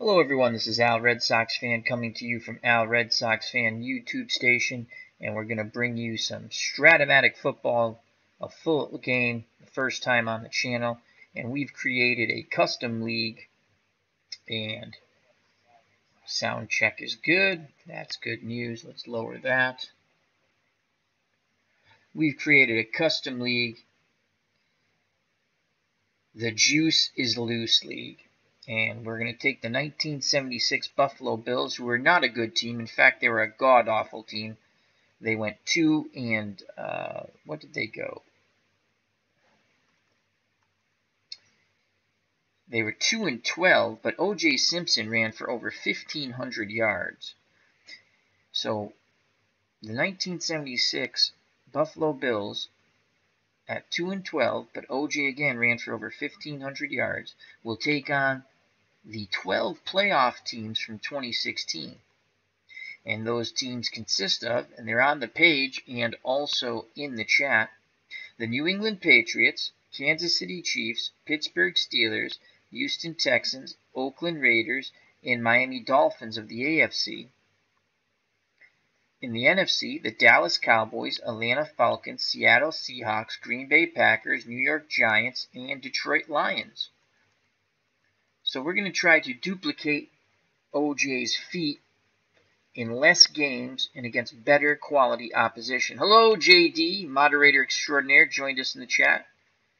Hello everyone, this is Al Red Sox Fan coming to you from Al Red Sox Fan YouTube station, and we're going to bring you some Strat-O-Matic football, a full game, the first time on the channel, and we've created a custom league, and sound check is good. That's good news. Let's lower that. We've created a custom league, the Juice is Loose League. And we're going to take the 1976 Buffalo Bills, who were not a good team. In fact, they were a god-awful team. They went 2 and, what did they go? They were 2 and 12, but OJ Simpson ran for over 1,500 yards. So, the 1976 Buffalo Bills at 2 and 12, but OJ again ran for over 1,500 yards, will take on the 12 playoff teams from 2016. And those teams consist of, and they're on the page and also in the chat, the New England Patriots, Kansas City Chiefs, Pittsburgh Steelers, Houston Texans, Oakland Raiders, and Miami Dolphins of the AFC. In the NFC, the Dallas Cowboys, Atlanta Falcons, Seattle Seahawks, Green Bay Packers, New York Giants, and Detroit Lions. So we're going to try to duplicate OJ's feat in less games and against better quality opposition. Hello, JD, moderator extraordinaire, joined us in the chat.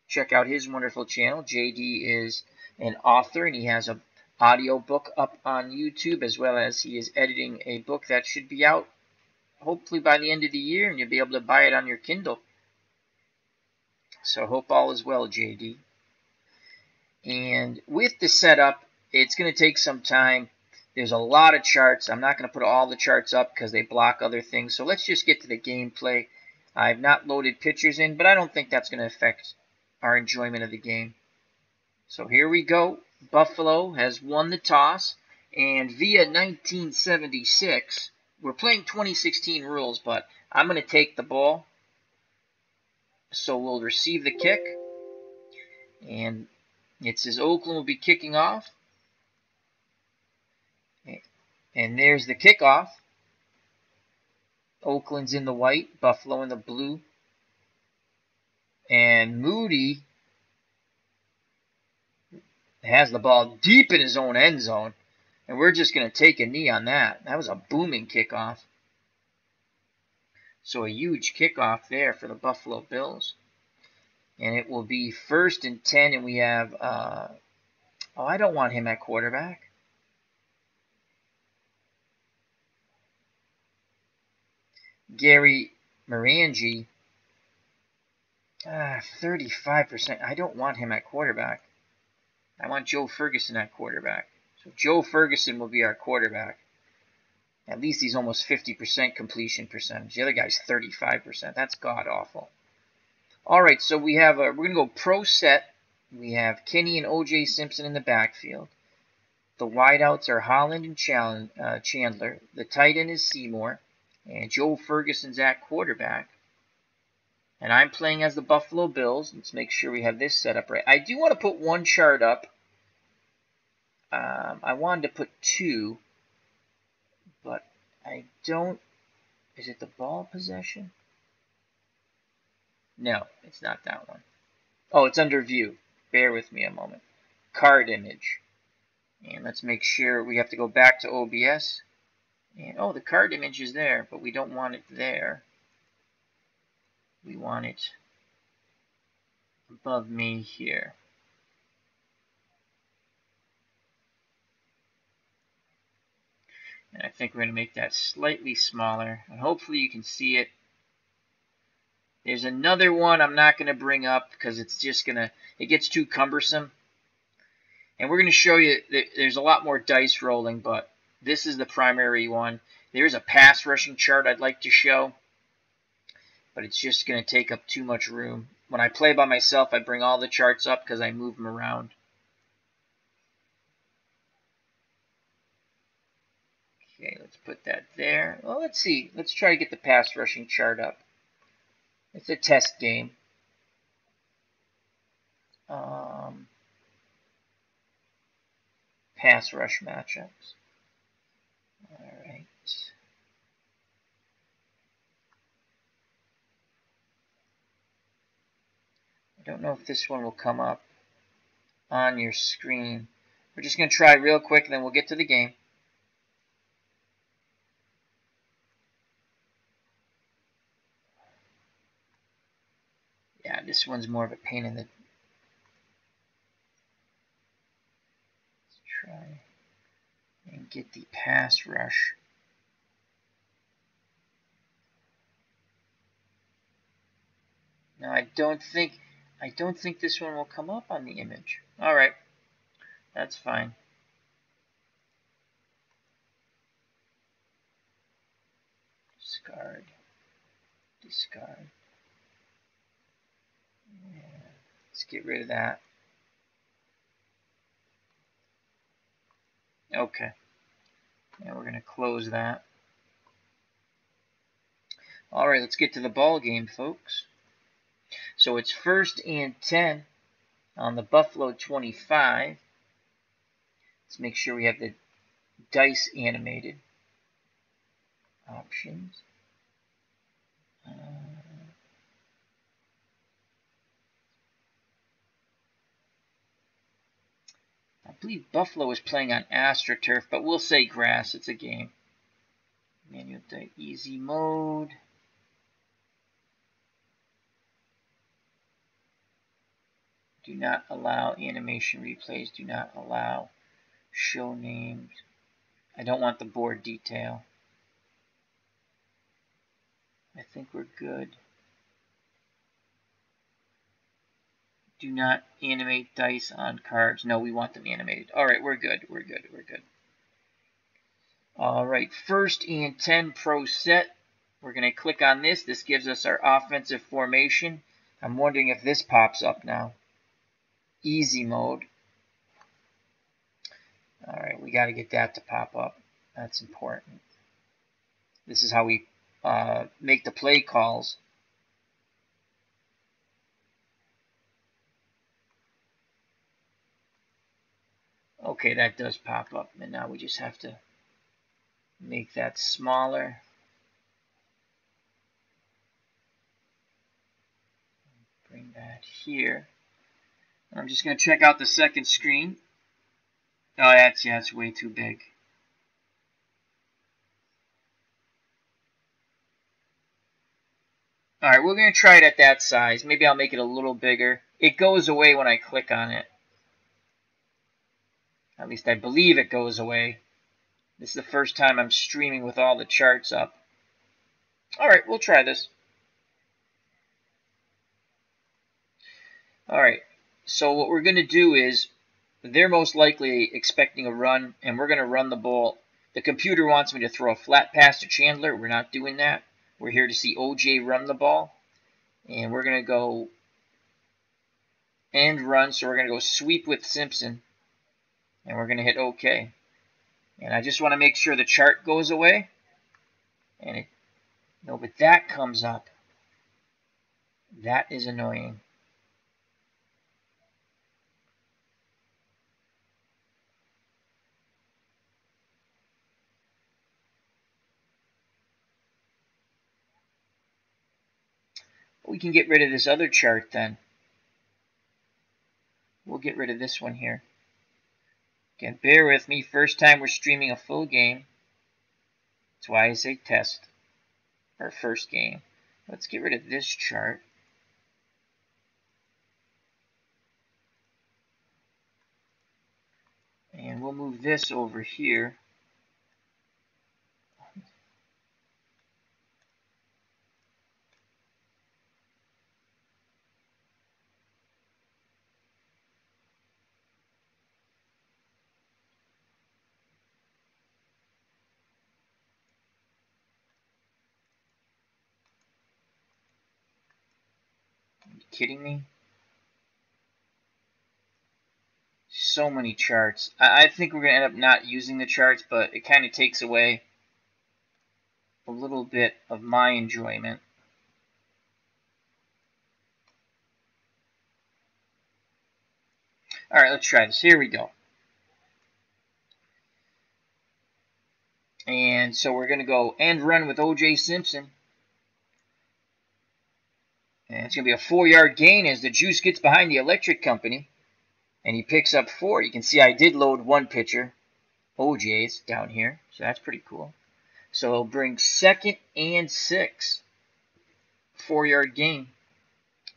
Check out his wonderful channel. JD is an author, and he has an audio book up on YouTube, as well as he is editing a book that should be out hopefully by the end of the year, and you'll be able to buy it on your Kindle. So hope all is well, JD. And with the setup, it's going to take some time. There's a lot of charts. I'm not going to put all the charts up because they block other things. So let's just get to the gameplay. I've not loaded pictures in, but I don't think that's going to affect our enjoyment of the game. So here we go. Buffalo has won the toss. And via 1976, we're playing 2016 rules, but I'm going to take the ball. So we'll receive the kick. And it says Oakland will be kicking off. And there's the kickoff. Oakland's in the white, Buffalo in the blue. And Moody has the ball deep in his own end zone. And we're just going to take a knee on that. That was a booming kickoff. So a huge kickoff there for the Buffalo Bills. And it will be 1st and 10, and we have, oh, I don't want him at quarterback. Gary Morangi, 35%. I don't want him at quarterback. I want Joe Ferguson at quarterback. So Joe Ferguson will be our quarterback. At least he's almost 50% completion percentage. The other guy's 35%. That's god-awful. All right, so we have we're going to go pro set. We have Kenny and OJ Simpson in the backfield. The wideouts are Holland and Chandler. The tight end is Seymour. And Joe Ferguson's at quarterback. And I'm playing as the Buffalo Bills. Let's make sure we have this set up right. I do want to put one chart up. I wanted to put 2. But I don't. Is it the ball possession? No, it's not that one. Oh, it's under view. Bear with me a moment. Card image. And let's make sure we have to go back to OBS. And oh, the card image is there, but we don't want it there. We want it above me here. And I think we're going to make that slightly smaller. And hopefully you can see it. There's another one I'm not going to bring up because it's just going to, it gets too cumbersome. And we're going to show you that there's a lot more dice rolling, but this is the primary one. There's a pass rushing chart I'd like to show, but it's just going to take up too much room. When I play by myself, I bring all the charts up because I move them around. Okay, let's put that there. Well, let's see. Let's try to get the pass rushing chart up. It's a test game. pass rush matchups. Alright. I don't know if this one will come up on your screen. We're just going to try real quick and then we'll get to the game. Yeah, this one's more of a pain in the... Let's try and get the pass rush. No, I don't think this one will come up on the image. All right, that's fine. Discard. Yeah, let's get rid of that. Okay. And we're going to close that. All right, let's get to the ball game, folks. So it's 1st and 10 on the Buffalo 25. Let's make sure we have the dice animated. Options. I believe Buffalo is playing on AstroTurf, but we'll say grass. It's a game. Manual dice, easy mode. Do not allow animation replays. Do not allow show names. I don't want the board detail. I think we're good. Do not animate dice on cards. No, we want them animated. All right, we're good. We're good. All right, 1st and 10 pro set. We're going to click on this. This gives us our offensive formation. I'm wondering if this pops up now. Easy mode. All right, we got to get that to pop up. That's important. This is how we make the play calls. Okay, that does pop up, and now we just have to make that smaller. Bring that here. I'm just going to check out the second screen. Oh, that's way too big. All right, we're going to try it at that size. Maybe I'll make it a little bigger. It goes away when I click on it. At least I believe it goes away. This is the first time I'm streaming with all the charts up. All right, we'll try this. All right, so what we're going to do is they're most likely expecting a run, and we're going to run the ball. The computer wants me to throw a flat pass to Chandler. We're not doing that. We're here to see OJ run the ball. And we're going to go end run, so we're going to go sweep with Simpson. And we're going to hit OK. And I just want to make sure the chart goes away. And no, but that comes up. That is annoying. We can get rid of this other chart then. We'll get rid of this one here. Again, bear with me. First time we're streaming a full game. That's why I say test. Our first game. Let's get rid of this chart. And we'll move this over here. Are you kidding me? So many charts. I think we're going to end up not using the charts, but it kind of takes away a little bit of my enjoyment. All right, let's try this. Here we go. And so we're going to go end run with OJ Simpson. And it's going to be a 4-yard gain as the juice gets behind the electric company. And he picks up 4. You can see I did load one pitcher, OJ's, down here. So that's pretty cool. So it'll bring 2nd and 6. 4-yard gain.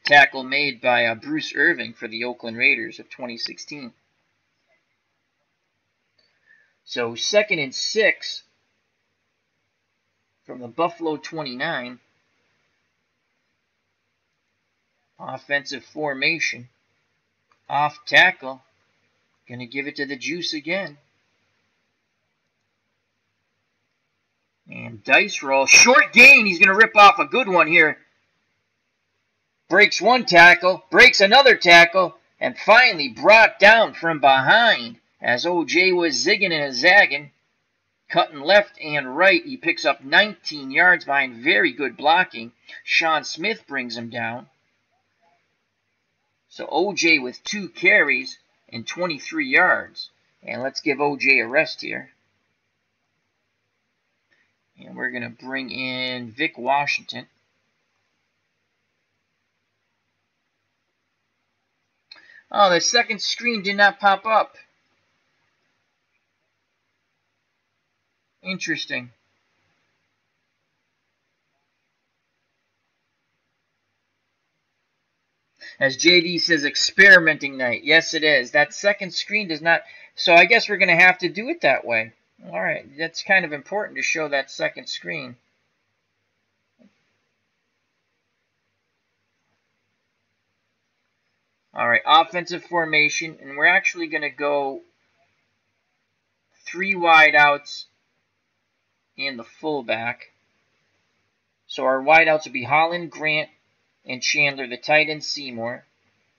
Tackle made by Bruce Irving for the Oakland Raiders of 2016. So 2nd and 6 from the Buffalo 29. Offensive formation. Off tackle. Gonna give it to the juice again. And dice roll. Short gain. He's gonna rip off a good one here. Breaks one tackle. Breaks another tackle. And finally brought down from behind as OJ was zigging and zagging. Cutting left and right. He picks up 19 yards behind very good blocking. Sean Smith brings him down. So OJ with 2 carries and 23 yards. And let's give OJ a rest here. And we're going to bring in Vic Washington. Oh, the second screen did not pop up. Interesting. As JD says, experimenting night. Yes, it is. That second screen does not... So I guess we're going to have to do it that way. All right. That's kind of important to show that second screen. All right. Offensive formation. And we're actually going to go 3 wideouts and the fullback. So our wideouts will be Holland, Grant, and Chandler. The tight end, Seymour.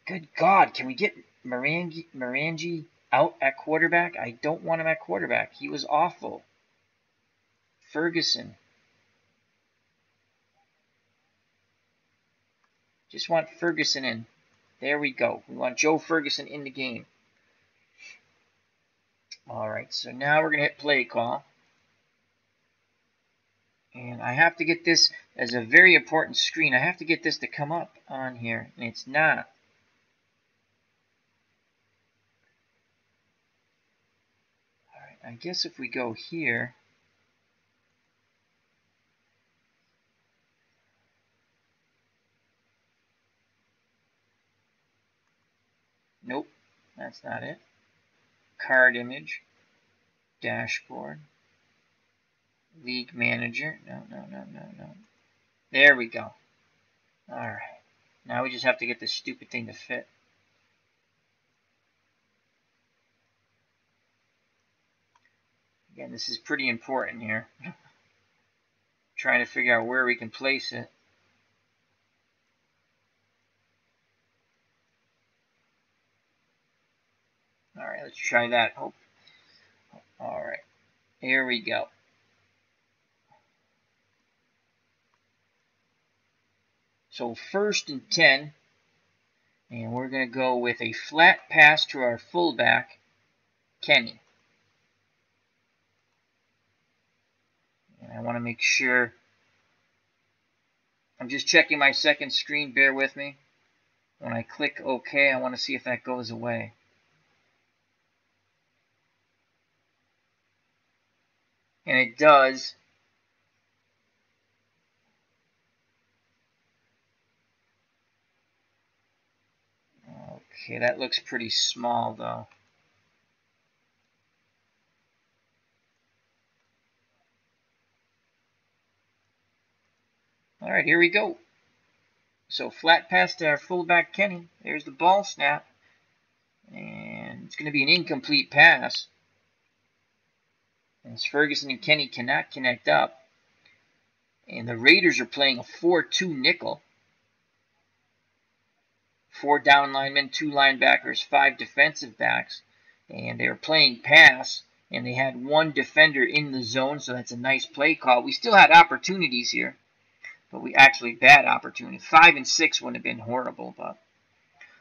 Good God, can we get Morangi out at quarterback? I don't want him at quarterback. He was awful. Ferguson. Just want Ferguson in. There we go. We want Joe Ferguson in the game. All right, so now we're going to hit play call. And I have to get this as a very important screen. I have to get this to come up on here, and it's not. All right, I guess if we go here. Nope, that's not it. Card image. Dashboard. League manager. No. There we go. Alright. Now we just have to get this stupid thing to fit. Again, this is pretty important here. Trying to figure out where we can place it. Alright, let's try that. Alright. Here we go. So 1st and 10. And we're going to go with a flat pass to our fullback, Kenny. And I want to make sure. I'm just checking my second screen. Bear with me. When I click OK, I want to see if that goes away. And it does. Okay, that looks pretty small though. Alright, here we go. So flat pass to our fullback Kenny. There's the ball snap. And it's going to be an incomplete pass. As Ferguson and Kenny cannot connect up. And the Raiders are playing a 4-2 nickel. 4 down linemen, 2 linebackers, 5 defensive backs. And they were playing pass. And they had 1 defender in the zone. So that's a nice play call. We still had opportunities here. But we actually bad opportunities. 5 and 6 wouldn't have been horrible. But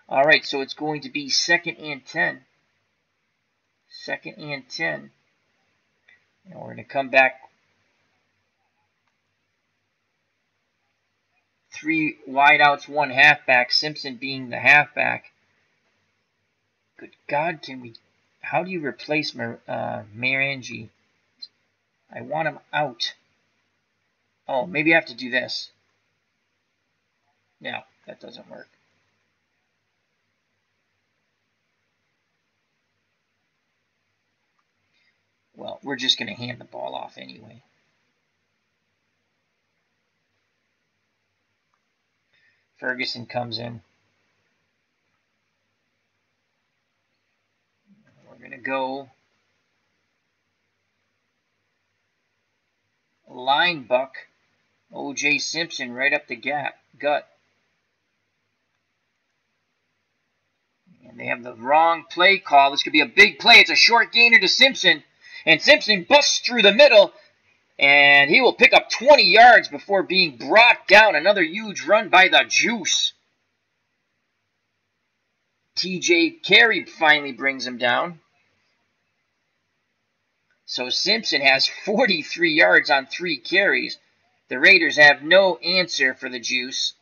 alright, so it's going to be 2nd and 10. 2nd and 10. And we're going to come back. 3 wideouts, 1 halfback. Simpson being the halfback. Good God, can we... How do you replace Marangi? I want him out. Oh, maybe I have to do this. No, that doesn't work. Well, we're just going to hand the ball off anyway. Ferguson comes in. We're going to go line buck OJ Simpson right up the gut. And they have the wrong play call. This could be a big play. It's a short gainer to Simpson. And Simpson busts through the middle. And he will pick up 20 yards before being brought down. Another huge run by the Juice. TJ Carey finally brings him down. So Simpson has 43 yards on 3 carries. The Raiders have no answer for the Juice.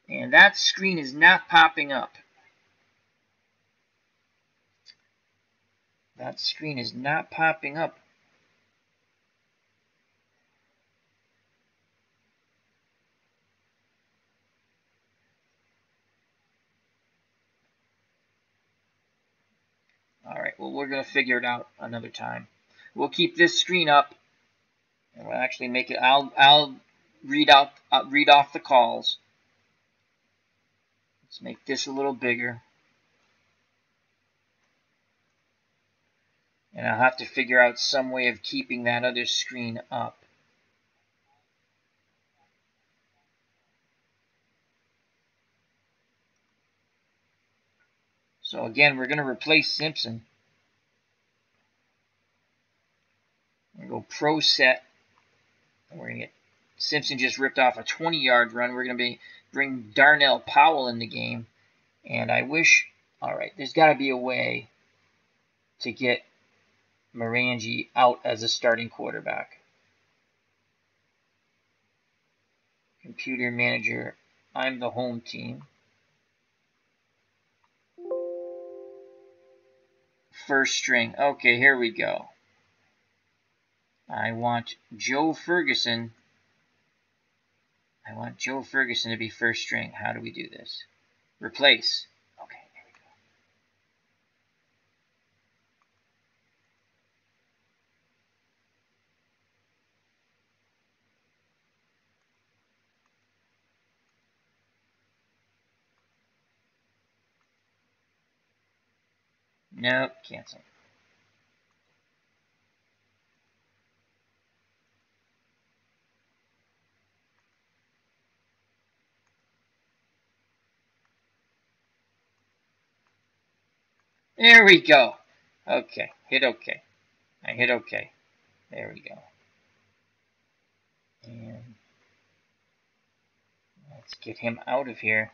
And that screen is not popping up. That screen is not popping up. Alright, well, we're going to figure it out another time. We'll keep this screen up. And we'll actually make it... I'll read off the calls. Let's make this a little bigger. And I'll have to figure out some way of keeping that other screen up. So again, we're going to replace Simpson. We're going to go pro set. And we're going to get Simpson just ripped off a 20-yard run. We're going to bring Darnell Powell in the game. And I wish, all right, there's got to be a way to get Marangi out as a starting quarterback. Computer manager, I'm the home team. First string. Okay, here we go. I want Joe Ferguson. I want Joe Ferguson to be first string. How do we do this? Replace. Okay, there we go. Nope, cancel. There we go. Okay, hit OK. I hit OK. There we go. And let's get him out of here.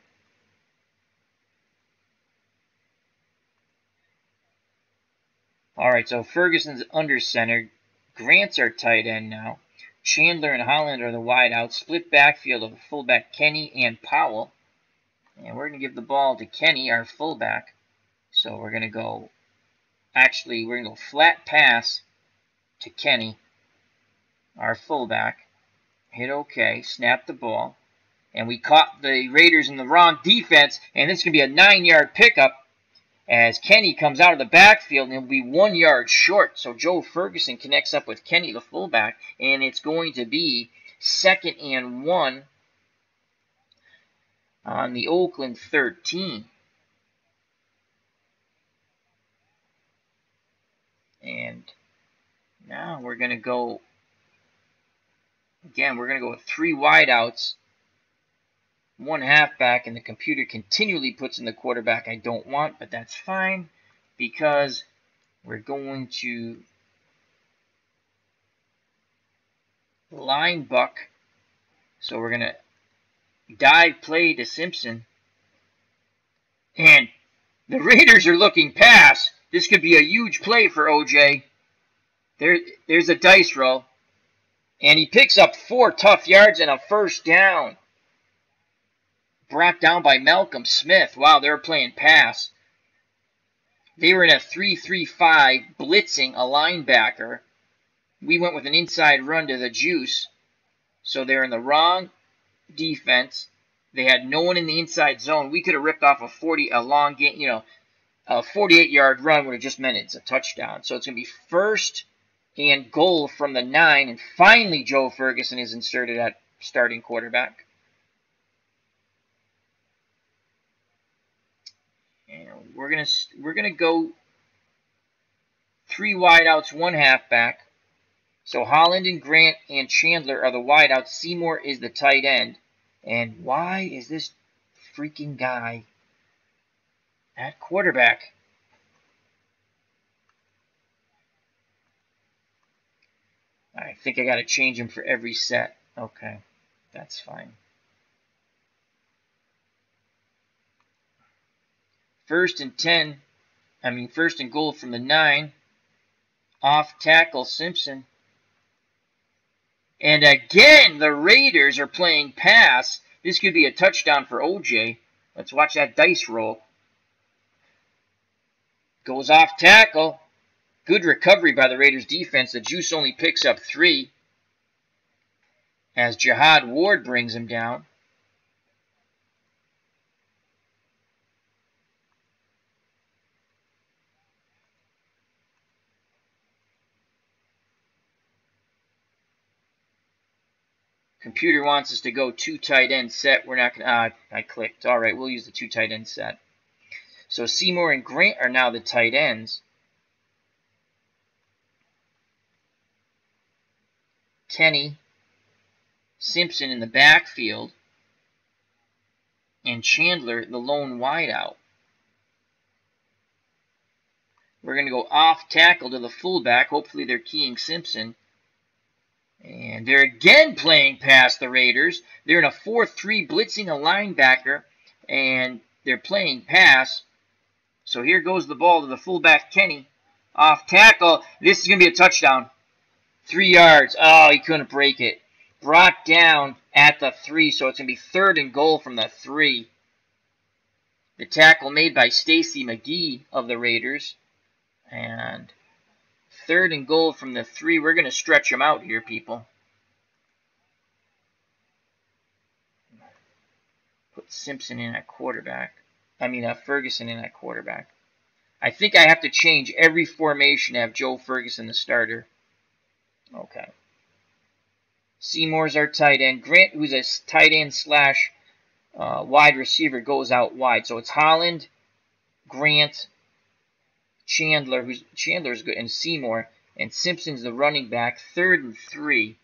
All right, so Ferguson's under center. Grant's our tight end now. Chandler and Holland are the wideouts. Split backfield of fullback Kenny and Powell. And we're going to give the ball to Kenny, our fullback. So we're going to go, actually, we're going to go flat pass to Kenny, our fullback. Hit OK, snap the ball. And we caught the Raiders in the wrong defense. And this is going to be a 9-yard pickup as Kenny comes out of the backfield, and he'll be 1 yard short. So Joe Ferguson connects up with Kenny, the fullback, and it's going to be 2nd and 1 on the Oakland 13. And now we're going to go, again, we're going to go with 3 wideouts, 1 halfback, and the computer continually puts in the quarterback I don't want, but that's fine because we're going to line buck. So we're going to dive play to Simpson. And the Raiders are looking pass. This could be a huge play for OJ. There's a dice roll. And he picks up 4 tough yards and a first down. Brought down by Malcolm Smith. Wow, they were playing pass. They were in a 3-3-5, blitzing a linebacker. We went with an inside run to the juice. So they're in the wrong defense. They had no one in the inside zone. We could have ripped off a long game, a 48-yard run would have just meant it's a touchdown. So it's going to be first and goal from the 9. And finally, Joe Ferguson is inserted at starting quarterback. And we're gonna go 3 wideouts, 1 halfback. So Holland and Grant and Chandler are the wideouts. Seymour is the tight end. And why is this freaking guy at quarterback? I think I got to change him for every set. Okay, that's fine. First and goal from the 9. Off tackle, Simpson. And again, the Raiders are playing pass. This could be a touchdown for OJ. Let's watch that dice roll. Goes off tackle. Good recovery by the Raiders defense. The juice only picks up 3 as Jihad Ward brings him down. Computer wants us to go 2 tight end set. We're not going to... I clicked. All right, we'll use the 2 tight end set. So Seymour and Grant are now the tight ends. Kenny, Simpson in the backfield, and Chandler, the lone wideout. We're going to go off tackle to the fullback. Hopefully they're keying Simpson. And they're again playing past the Raiders. They're in a 4-3, blitzing a linebacker, and they're playing pass. So here goes the ball to the fullback, Kenny. Off tackle. This is going to be a touchdown. 3 yards. Oh, he couldn't break it. Brought down at the 3, so it's going to be 3rd and goal from the 3. The tackle made by Stacy McGee of the Raiders. And 3rd and goal from the 3. We're going to stretch them out here, people. Put Simpson in at quarterback. Ferguson in at quarterback. I think I have to change every formation to have Joe Ferguson the starter. Okay. Seymour's our tight end. Grant, who's a tight end slash wide receiver, goes out wide. So it's Holland, Grant, Chandler's good, and Seymour, and Simpson's the running back. 3rd and 3.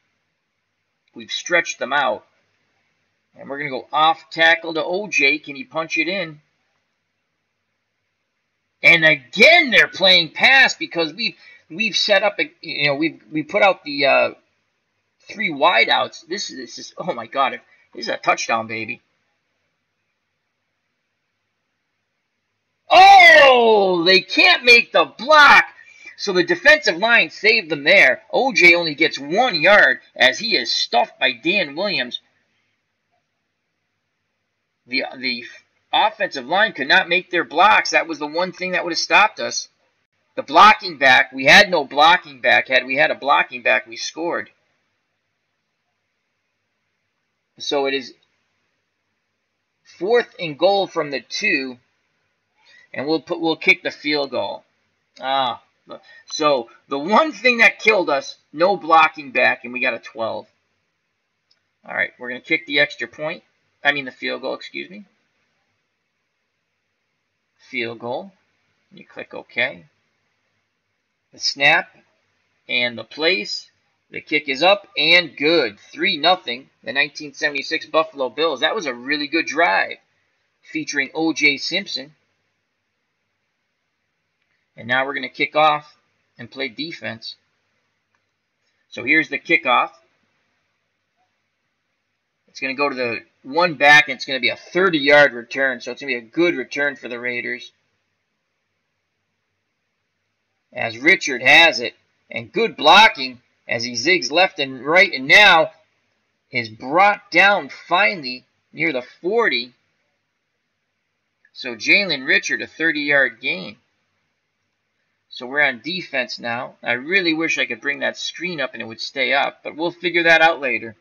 We've stretched them out. And we're going to go off tackle to OJ. Can he punch it in? And again, they're playing pass because we've set up, we put out the 3 wideouts. This is, oh my God, this is a touchdown, baby. Oh, they can't make the block. So the defensive line saved them there. OJ only gets 1 yard as he is stuffed by Dan Williams. The offensive line could not make their blocks. That was the one thing that would have stopped us. The blocking back, we had no blocking back. Had we had a blocking back, we scored. So it is 4th and goal from the 2, and we'll kick the field goal. So the one thing that killed us, no blocking back, and we got a 12. All right, we're going to kick the the field goal, excuse me. Field goal. You click OK. The snap and the place. The kick is up and good. 3-0. The 1976 Buffalo Bills. That was a really good drive featuring OJ Simpson. And now we're going to kick off and play defense. So here's the kickoff. It's going to go to the 1 back, and it's going to be a 30-yard return. So it's going to be a good return for the Raiders. As Richard has it. And good blocking as he zigs left and right, and now is brought down finally near the 40. So Jalen Richard, a 30-yard gain. So we're on defense now. I really wish I could bring that screen up and it would stay up, but we'll figure that out later.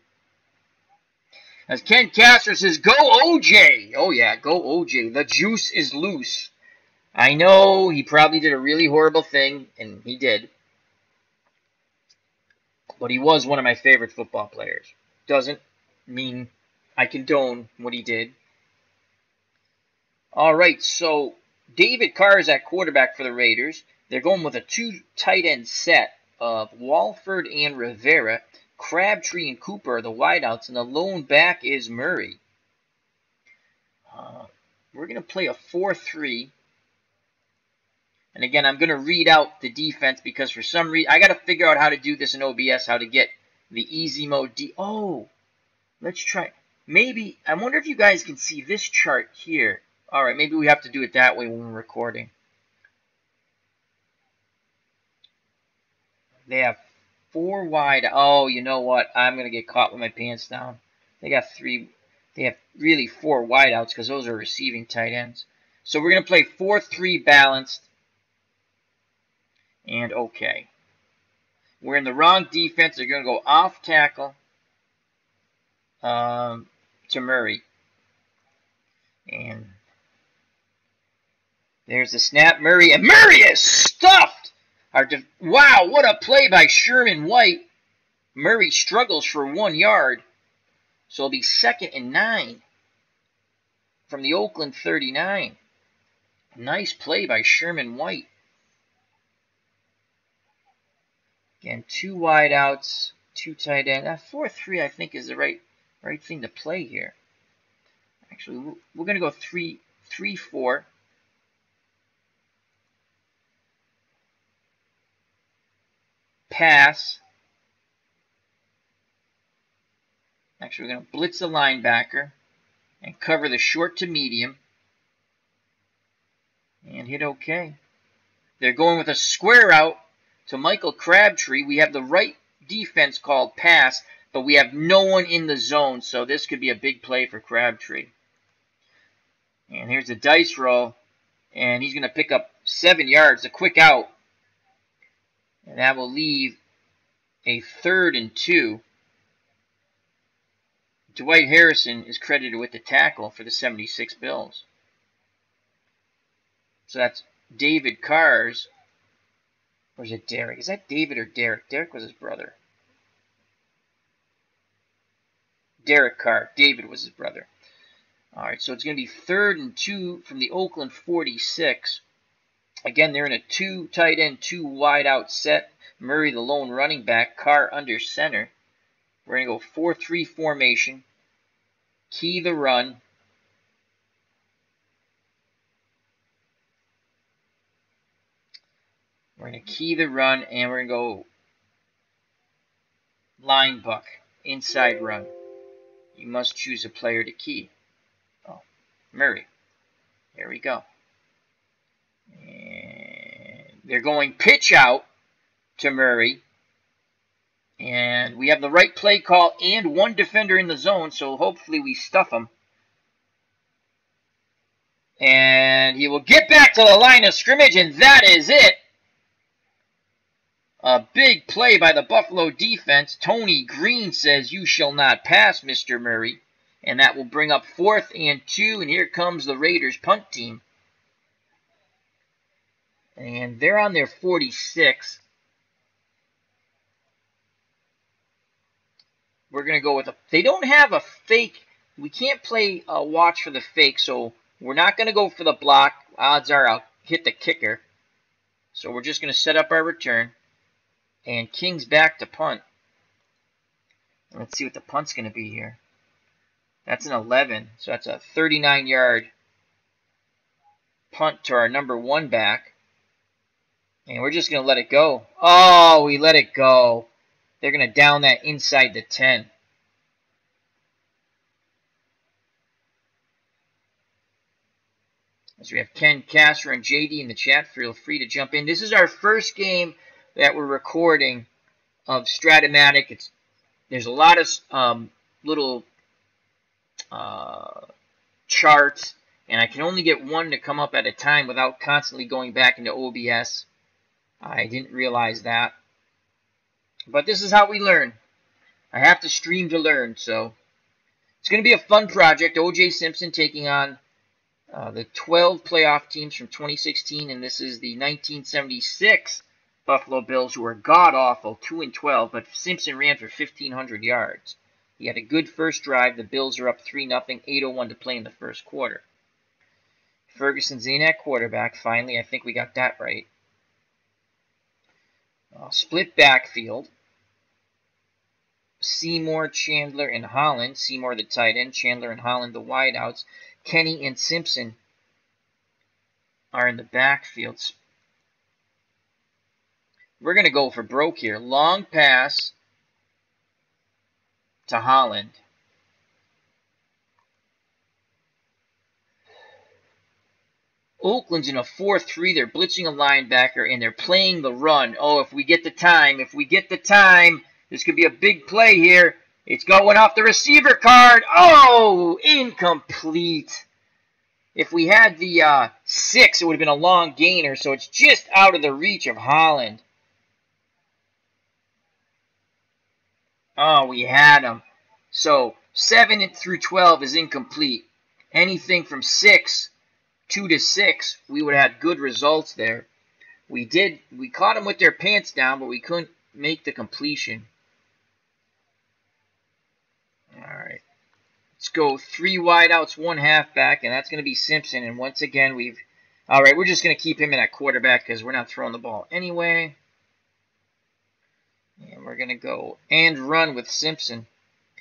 As Ken Castro says, go OJ! Oh yeah, go OJ. The juice is loose. I know he probably did a really horrible thing, and he did. But he was one of my favorite football players. Doesn't mean I condone what he did. All right, so David Carr is at quarterback for the Raiders. They're going with a 2 tight end set of Walford and Rivera. Crabtree and Cooper are the wideouts, and the lone back is Murray. We're going to play a 4-3. And again, I'm going to read out the defense because for some reason, I got to figure out how to do this in OBS, how to get the easy mode. Oh, let's try. Maybe, I wonder if you guys can see this chart here. All right, maybe we have to do it that way when we're recording. They have 4 wide. Oh, you know what? I'm going to get caught with my pants down. They got 3. They have really 4 wideouts because those are receiving tight ends. So we're going to play 4-3 balanced. And okay. We're in the wrong defense. They're going to go off tackle to Murray. And there's the snap. Murray. And Murray is stuffed! Wow, what a play by Sherman White. Murray struggles for 1 yard. So it'll be 2nd and 9 from the Oakland 39. Nice play by Sherman White. Again, 2 wideouts, 2 tight ends. 4-3, I think, is the right thing to play here. Actually, we're going to go 3-4. Pass. Actually, we're going to blitz the linebacker and cover the short to medium. And hit OK. They're going with a square out to Michael Crabtree. We have the right defense called pass, but we have no one in the zone, so this could be a big play for Crabtree. And here's the dice roll, and he's going to pick up 7 yards, a quick out. And that will leave a 3rd and 2. Dwight Harrison is credited with the tackle for the 76 Bills. So that's David Carr's. Or is it Derek? Is that David or Derek? Derek was his brother. Derek Carr. David was his brother. All right, so it's going to be 3rd and 2 from the Oakland 46. Again, they're in a 2 tight end, 2 wide out set. Murray, the lone running back. Carr under center. We're going to go 4-3 formation. Key the run. We're going to key the run, and we're going to go line buck, inside run. You must choose a player to key. Oh, Murray. There we go. And they're going pitch out to Murray. And we have the right play call and 1 defender in the zone, so hopefully we stuff him. And he will get back to the line of scrimmage, and that is it. A big play by the Buffalo defense. Tony Green says, "You shall not pass, Mr. Murray." And that will bring up 4th and 2, and here comes the Raiders punt team. And they're on their 46. We're going to go with a... They don't have a fake. We can't play a watch for the fake, so we're not going to go for the block. Odds are I'll hit the kicker. So we're just going to set up our return. And King's back to punt. Let's see what the punt's going to be here. That's an 11. So that's a 39-yard punt to our number 1 back. And we're just going to let it go. Oh, we let it go. They're going to down that inside the 10. As we have Ken Castro and JD in the chat, feel free to jump in. This is our first game that we're recording of Strat-O-Matic. There's a lot of little charts, and I can only get one to come up at a time without constantly going back into OBS. I didn't realize that. But this is how we learn. I have to stream to learn, so it's going to be a fun project. OJ Simpson taking on the 12 playoff teams from 2016, and this is the 1976 Buffalo Bills, who were god-awful, 2-12, but Simpson ran for 1,500 yards. He had a good first drive. The Bills are up 3-0, 8:01 to play in the first quarter. Ferguson's in at quarterback. Finally, I think we got that right. Split backfield. Seymour, Chandler, and Holland. Seymour the tight end. Chandler and Holland the wideouts. Kenny and Simpson are in the backfields. We're going to go for broke here. Long pass to Holland. Oakland's in a 4-3. They're blitzing a linebacker, and they're playing the run. Oh, if we get the time, this could be a big play here. It's going off the receiver card. Oh, incomplete. If we had the 6, it would have been a long gainer, so it's just out of the reach of Holland. Oh, we had him. So 7 through 12 is incomplete. Anything from 2 to 6, we would have had good results there. We caught them with their pants down, but we couldn't make the completion. All right. Let's go 3 wideouts, 1 halfback, and that's going to be Simpson. And once again, all right, we're just going to keep him in at quarterback because we're not throwing the ball anyway. And we're going to go and run with Simpson.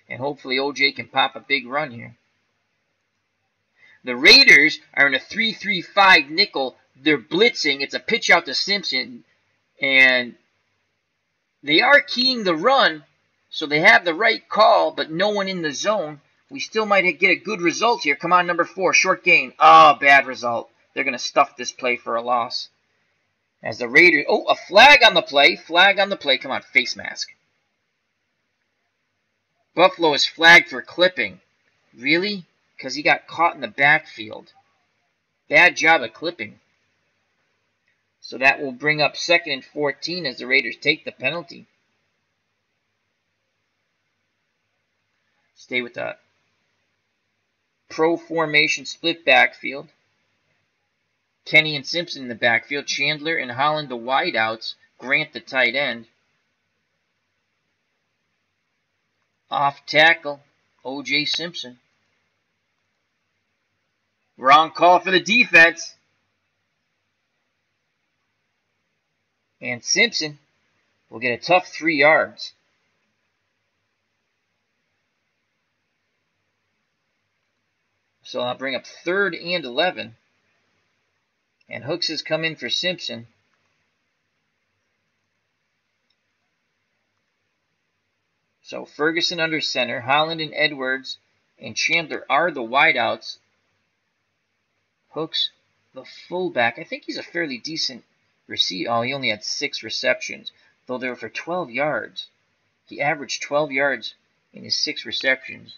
And hopefully OJ can pop a big run here. The Raiders are in a 3-3-5 nickel. They're blitzing. It's a pitch out to Simpson. And they are keying the run, so they have the right call, but no one in the zone. We still might get a good result here. Come on, number 4, short gain. Oh, bad result. They're going to stuff this play for a loss. As the Raiders... Oh, a flag on the play. Flag on the play. Come on, face mask. Buffalo is flagged for clipping. Really? Because he got caught in the backfield. Bad job of clipping. So that will bring up 2nd and 14 as the Raiders take the penalty. Stay with that. Pro formation split backfield. Kenny and Simpson in the backfield. Chandler and Holland the wideouts. Grant the tight end. Off tackle. OJ Simpson. Wrong call for the defense. And Simpson will get a tough 3 yards. So I'll bring up 3rd and 11. And Hooks has come in for Simpson. So Ferguson under center. Holland and Edwards and Chandler are the wideouts. Hooks, the fullback. I think he's a fairly decent receiver. Oh, he only had 6 receptions, though they were for 12 yards. He averaged 12 yards in his 6 receptions.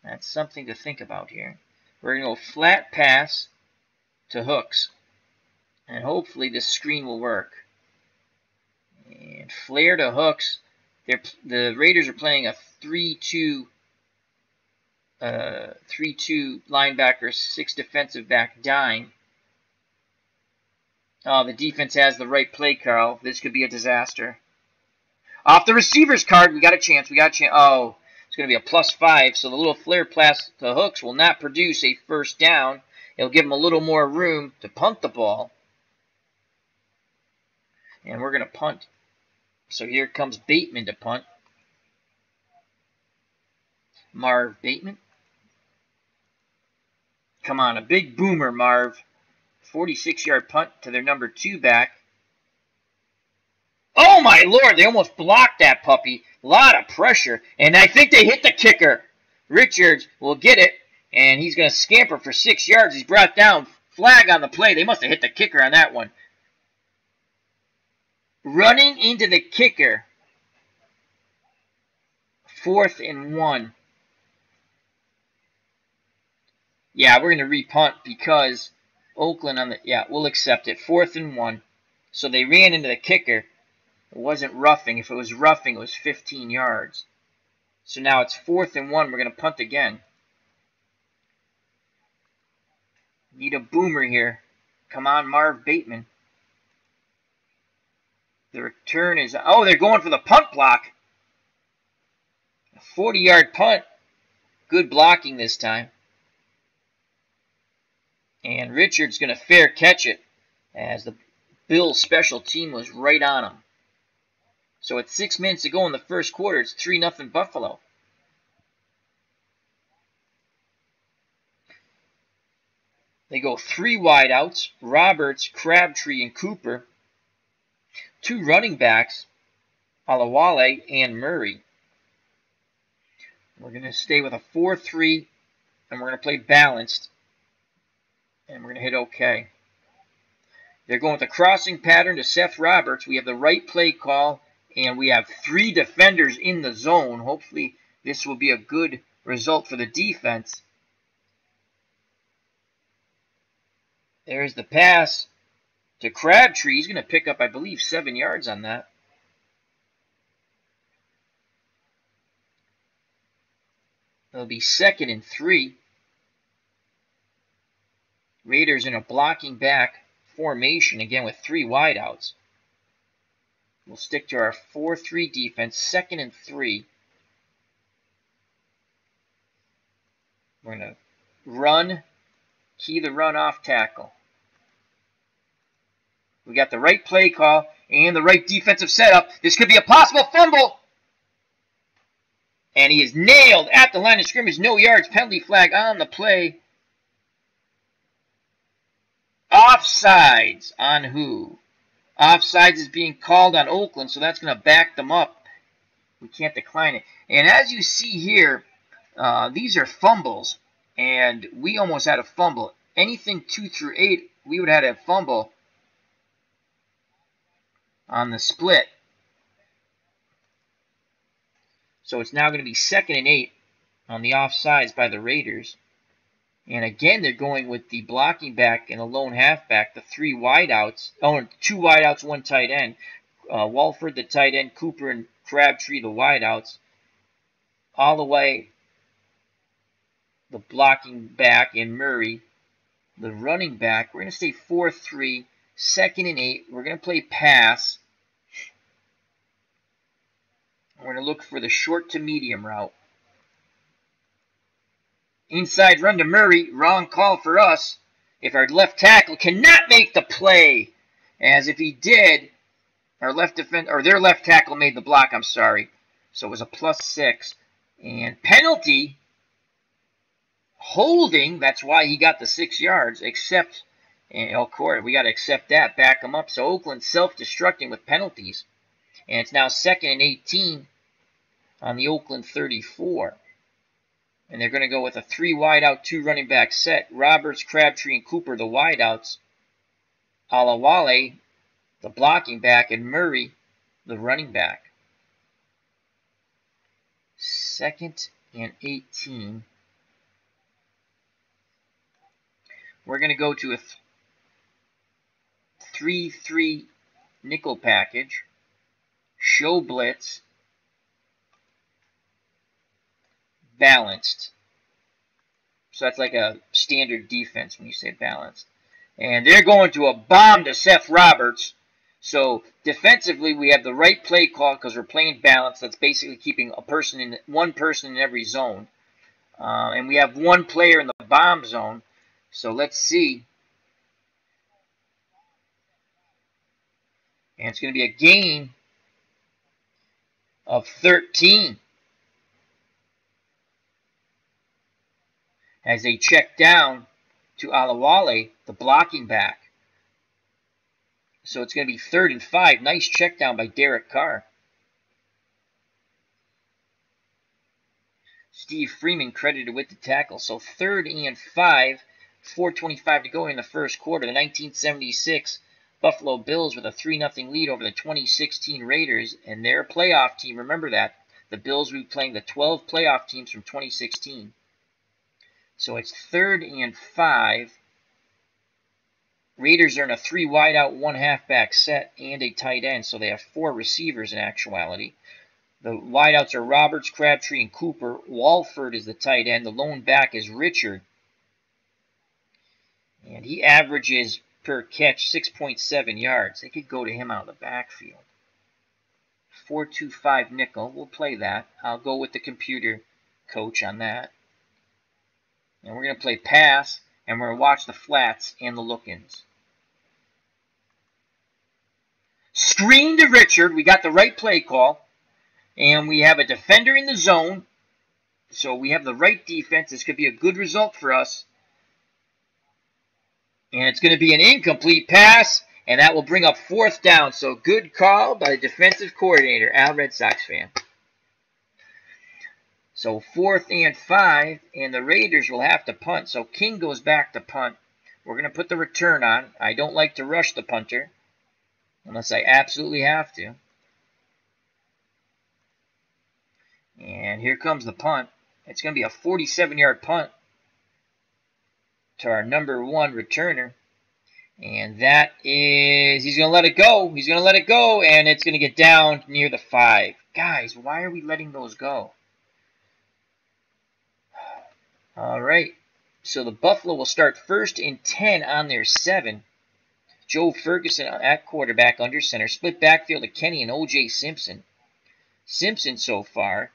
That's something to think about here. We're going to go flat pass to Hooks. And hopefully this screen will work. And flare to Hooks. The Raiders are playing a 3-2 linebacker, 6 defensive back dime. Oh, the defense has the right play, Carl. This could be a disaster. Off the receiver's card, we got a chance. Oh, it's going to be a +5, so the little flare pass to Hooks will not produce a first down. It'll give him a little more room to punt the ball. And we're going to punt. So here comes Bateman to punt. Marv Bateman. Come on, a big boomer, Marv. 46-yard punt to their number 2 back. Oh, my Lord, they almost blocked that puppy. A lot of pressure. And I think they hit the kicker. Richards will get it, and he's going to scamper for 6 yards. He's brought down. Flag on the play. They must have hit the kicker on that one. running into the kicker. 4th and 1. Yeah, we're going to repunt because Oakland on the... Yeah, we'll accept it. 4th and 1. So they ran into the kicker. It wasn't roughing. If it was roughing, it was 15 yards. So now it's 4th and 1. We're going to punt again. Need a boomer here. Come on, Marv Bateman. The return is... Oh, they're going for the punt block. A 40-yard punt. Good blocking this time. And Richard's going to fair catch it as the Bills' special team was right on him. So at 6 minutes to go in the first quarter, it's 3-0 Buffalo. They go 3 wideouts, Roberts, Crabtree, and Cooper. 2 running backs, Alawale and Murray. We're going to stay with a 4-3, and we're going to play balanced. And we're going to hit OK. They're going with a crossing pattern to Seth Roberts. We have the right play call, and we have 3 defenders in the zone. Hopefully this will be a good result for the defense. There's the pass to Crabtree. He's going to pick up, I believe, 7 yards on that. It'll be 2nd and 3. Raiders in a blocking back formation, again with 3 wideouts. We'll stick to our 4-3 defense, 2nd and 3. We're going to run, key the run off tackle. We got the right play call and the right defensive setup. This could be a possible fumble. And he is nailed at the line of scrimmage. No yards, penalty flag on the play. Offsides on who? Offsides is being called on Oakland, so that's going to back them up. We can't decline it. And as you see here, these are fumbles, and we almost had a fumble. Anything 2 through 8, we would have had a fumble on the split. So it's now going to be 2nd and 8 on the offsides by the Raiders. And again, they're going with the blocking back and a lone halfback, the 3 wideouts. Oh, 2 wideouts, 1 tight end. Walford, the tight end, Cooper and Crabtree, the wideouts. All the way, the blocking back, and Murray, the running back. We're going to stay 4-3, 2nd and 8. We're going to play pass. We're going to look for the short to medium route. Inside run to Murray. Wrong call for us. If our left tackle cannot make the play, as if he did, our left defense or their left tackle made the block. I'm sorry. So it was a +6 and penalty. Holding. That's why he got the 6 yards. Except, of course, we got to accept that. Back him up. So Oakland self-destructing with penalties, and it's now 2nd and 18 on the Oakland 34. And they're going to go with a 3 wideout, 2 running back set. Roberts, Crabtree, and Cooper, the wideouts. Alawale, the blocking back, and Murray, the running back. 2nd and 18. We're going to go to a 3-3 nickel package. Show blitz. Balanced. So that's like a standard defense when you say balanced. And they're going to a bomb to Seth Roberts. So defensively, we have the right play call because we're playing balanced. That's basically keeping one person in every zone. And we have 1 player in the bomb zone. So let's see. And it's going to be a gain of 13. As they check down to Alawale, the blocking back. So it's going to be 3rd and 5. Nice check down by Derek Carr. Steve Freeman credited with the tackle. So 3rd and 5, 4:25 to go in the first quarter. The 1976 Buffalo Bills with a 3-0 lead over the 2016 Raiders, and they're a playoff team. Remember that. The Bills will be playing the 12 playoff teams from 2016. So it's 3rd and 5. Raiders are in a 3 wideout, 1 halfback set, and a tight end, so they have 4 receivers in actuality. The wideouts are Roberts, Crabtree, and Cooper. Walford is the tight end. The lone back is Richard. And he averages per catch 6.7 yards. They could go to him out of the backfield. 4-2-5 nickel. We'll play that. I'll go with the computer coach on that. And we're going to play pass, and we're going to watch the flats and the look-ins. Screen to Richard. We got the right play call. And we have a defender in the zone. So we have the right defense. This could be a good result for us. And it's going to be an incomplete pass. And that will bring up 4th down. So good call by the defensive coordinator, Al Red Sox fan. So 4th and 5. And the Raiders will have to punt. So King goes back to punt. We're going to put the return on. I don't like to rush the punter. Unless I absolutely have to. And here comes the punt. It's going to be a 47-yard punt to our number 1 returner. And that is, he's going to let it go. He's going to let it go, and it's going to get down near the 5. Guys, why are we letting those go? All right. So the Buffalo will start 1st and 10 on their 7. Joe Ferguson at quarterback under center. Split backfield to Kenny and OJ Simpson. Simpson so far.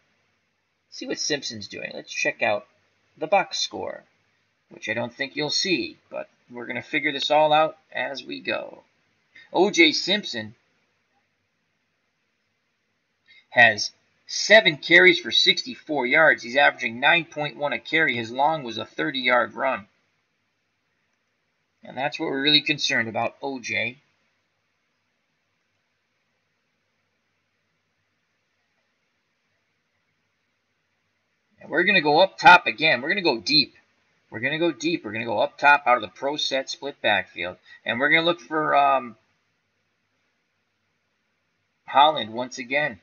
See what Simpson's doing. Let's check out the box score, which I don't think you'll see, but we're going to figure this all out as we go. OJ Simpson has 7 carries for 64 yards. He's averaging 9.1 a carry. His long was a 30-yard run. And that's what we're really concerned about, OJ. And we're going to go up top again. We're going to go deep. We're going to go deep. We're going to go up top out of the pro set split backfield. And we're going to look for Holland once again.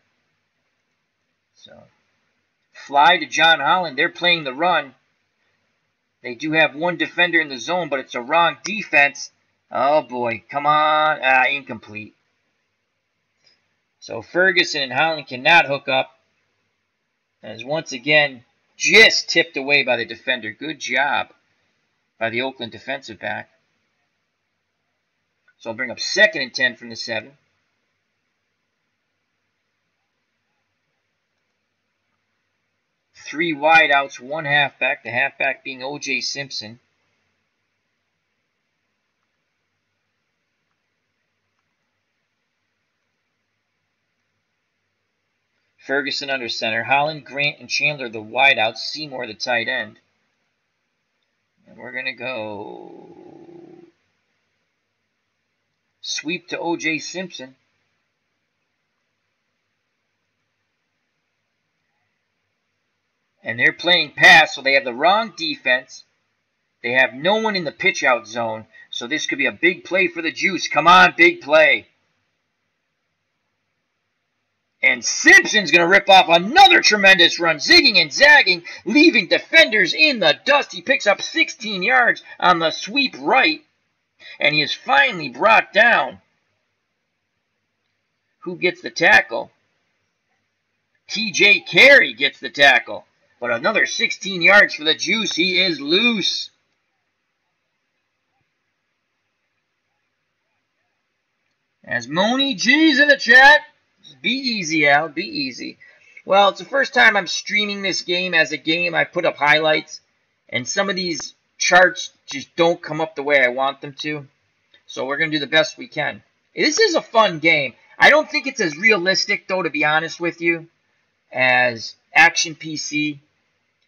So, fly to John Holland. They're playing the run. They do have 1 defender in the zone, but it's a wrong defense. Oh, boy. Come on. Incomplete. So Ferguson and Holland cannot hook up. As once again, just tipped away by the defender. Good job by the Oakland defensive back. So I'll bring up 2nd and 10 from the 7. Three wideouts, 1 halfback. The halfback being OJ Simpson. Ferguson under center. Holland, Grant, and Chandler the wideouts. Seymour the tight end. And we're going to go sweep to OJ Simpson. And they're playing pass, so they have the wrong defense. They have no one in the pitch-out zone, so this could be a big play for the Juice. Come on, big play. And Simpson's going to rip off another tremendous run, zigging and zagging, leaving defenders in the dust. He picks up 16 yards on the sweep right, and he is finally brought down. Who gets the tackle? TJ Carey gets the tackle. But another 16 yards for the Juice. He is loose. As Moni G's in the chat. Be easy, Al. Be easy. Well, it's the first time I'm streaming this game as a game. I put up highlights. And some of these charts just don't come up the way I want them to. So we're going to do the best we can. This is a fun game. I don't think it's as realistic, though, to be honest with you, as Action PC.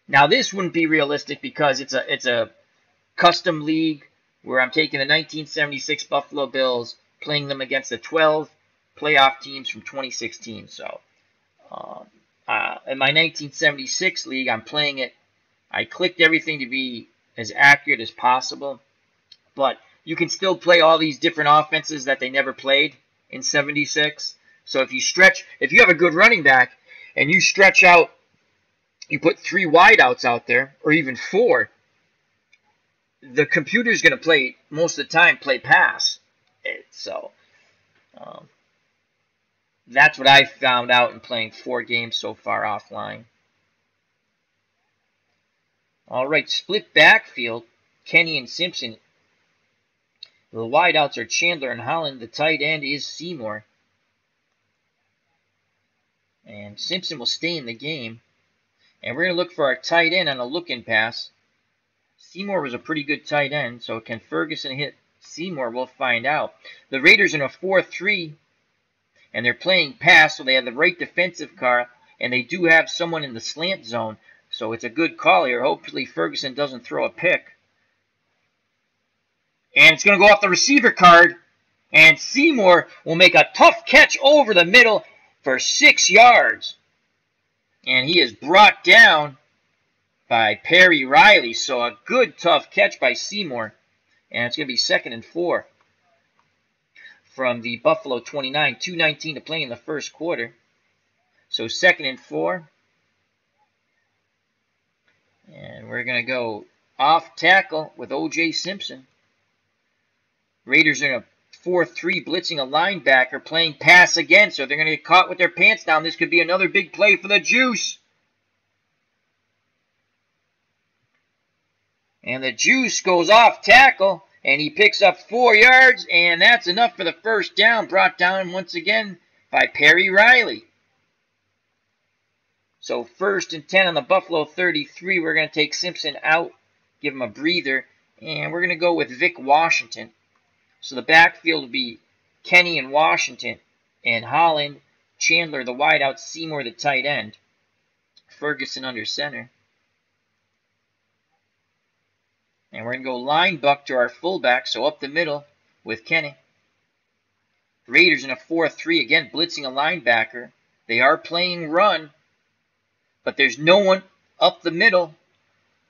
Now, this wouldn't be realistic because it's a custom league where I'm taking the 1976 Buffalo Bills, playing them against the 12 playoff teams from 2016. So, in my 1976 league, I'm playing it. I clicked everything to be as accurate as possible. But you can still play all these different offenses that they never played in 76. So if you have a good running back and you stretch out, you put 3 wideouts out there, or even 4, the computer's going to play, most of the time, play pass. So that's what I found out in playing 4 games so far offline. All right, split backfield, Kenny and Simpson. The wideouts are Chandler and Holland. The tight end is Seymour. And Simpson will stay in the game. And we're going to look for our tight end on a look-in pass. Seymour was a pretty good tight end, so can Ferguson hit Seymour? We'll find out. The Raiders in a 4-3, and they're playing pass, so they have the right defensive car, and they do have someone in the slant zone, so it's a good call here. Hopefully Ferguson doesn't throw a pick. And it's going to go off the receiver card, and Seymour will make a tough catch over the middle for 6 yards. And he is brought down by Perry Riley. So a good tough catch by Seymour. And it's going to be 2nd and 4 from the Buffalo 29. 2:19 to play in the first quarter. So 2nd and 4. And we're going to go off tackle with OJ Simpson. Raiders are in a 4-3 blitzing a linebacker, playing pass again, so they're going to get caught with their pants down. This could be another big play for the Juice. And the Juice goes off tackle, and he picks up 4 yards, and that's enough for the first down, brought down once again by Perry Riley. So 1st and 10 on the Buffalo 33. We're going to take Simpson out, give him a breather, and we're going to go with Vic Washington. So the backfield will be Kenny and Washington, and Holland, Chandler, the wideout, Seymour, the tight end, Ferguson under center. And we're going to go linebucker to our fullback, so up the middle with Kenny. Raiders in a 4-3, again blitzing a linebacker. They are playing run, but there's no one up the middle.